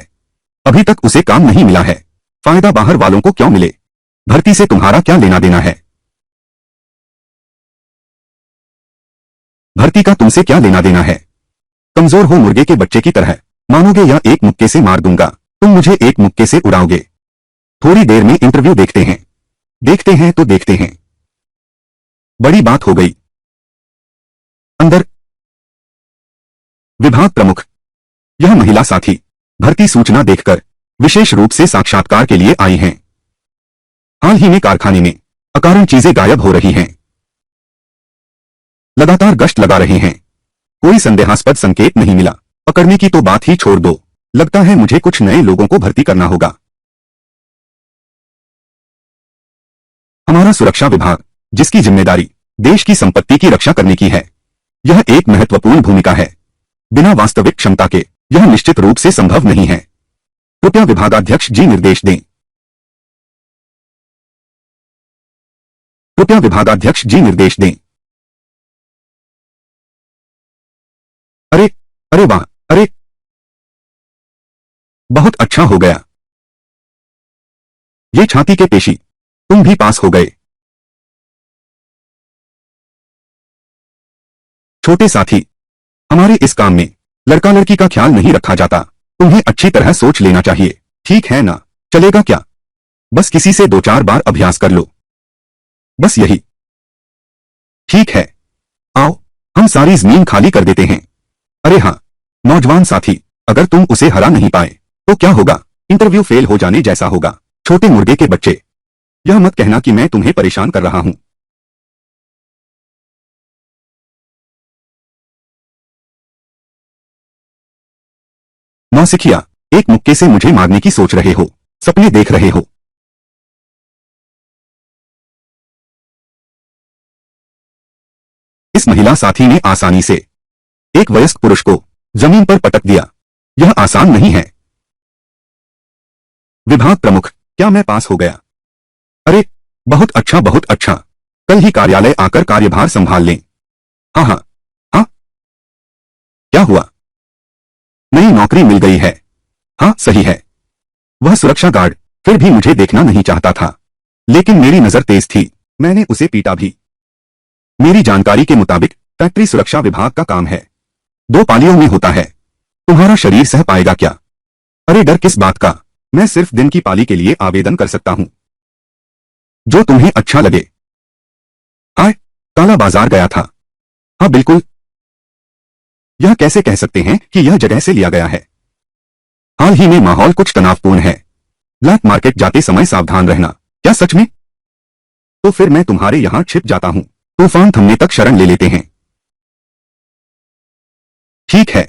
अभी तक उसे काम नहीं मिला है। फायदा बाहर वालों को क्यों मिले? भर्ती से तुम्हारा क्या लेना देना है? भर्ती का तुमसे क्या लेना देना है? कमजोर हो मुर्गे के बच्चे की तरह। मानोगे या एक मुक्के से मार दूंगा? तुम मुझे एक मुक्के से उड़ाओगे। थोड़ी देर में इंटरव्यू देखते हैं। देखते हैं तो देखते हैं। बड़ी बात हो गई। अंदर। विभाग प्रमुख, यह महिला साथी भर्ती सूचना देखकर विशेष रूप से साक्षात्कार के लिए आई हैं। हाल ही में कारखाने में अकारण चीजें गायब हो रही हैं। लगातार गश्त लगा रहे हैं। कोई संदेहास्पद संकेत नहीं मिला। पकड़ने की तो बात ही छोड़ दो। लगता है मुझे कुछ नए लोगों को भर्ती करना होगा। हमारा सुरक्षा विभाग, जिसकी जिम्मेदारी देश की संपत्ति की रक्षा करने की है, यह एक महत्वपूर्ण भूमिका है। बिना वास्तविक क्षमता के यह निश्चित रूप से संभव नहीं है। कृपया विभागाध्यक्ष जी निर्देश दें। कृपया विभागाध्यक्ष जी निर्देश दें। अरे, अरे वाह, अरे! बहुत अच्छा हो गया। ये छाती के पेशी, तुम भी पास हो गए। छोटे साथी, हमारे इस काम में लड़का लड़की का ख्याल नहीं रखा जाता। तुम्हें अच्छी तरह सोच लेना चाहिए, ठीक है ना? चलेगा क्या? बस किसी से 2-4 बार अभ्यास कर लो। बस यही। ठीक है, आओ, हम सारी जमीन खाली कर देते हैं। अरे हाँ, नौजवान साथी, अगर तुम उसे हरा नहीं पाए तो क्या होगा? इंटरव्यू फेल हो जाने जैसा होगा। छोटे मुर्गे के बच्चे, यह मत कहना कि मैं तुम्हें परेशान कर रहा हूं। नौसिखिया, एक मुक्के से मुझे मारने की सोच रहे हो? सपने देख रहे हो? इस महिला साथी ने आसानी से एक वयस्क पुरुष को जमीन पर पटक दिया। यह आसान नहीं है। विभाग प्रमुख, क्या मैं पास हो गया? अरे, बहुत अच्छा, बहुत अच्छा। कल ही कार्यालय आकर कार्यभार संभाल लें। हाँ हाँ। हाँ, क्या हुआ? नई नौकरी मिल गई है। हाँ, सही है। वह सुरक्षा गार्ड फिर भी मुझे देखना नहीं चाहता था, लेकिन मेरी नजर तेज थी। मैंने उसे पीटा भी। मेरी जानकारी के मुताबिक फैक्ट्री सुरक्षा विभाग का काम है। 2 पालियों में होता है। तुम्हारा शरीर सह पाएगा क्या? अरे डर किस बात का? मैं सिर्फ दिन की पाली के लिए आवेदन कर सकता हूं। जो तुम्हें अच्छा लगे। हाय, काला बाजार गया था। हाँ बिल्कुल। यह कैसे कह सकते हैं कि यह जगह से लिया गया है? हाल ही में माहौल कुछ तनावपूर्ण है। ब्लैक मार्केट जाते समय सावधान रहना। क्या सच में? तो फिर मैं तुम्हारे यहां छिप जाता हूं। तूफान थमने तक शरण ले लेते हैं। ठीक है।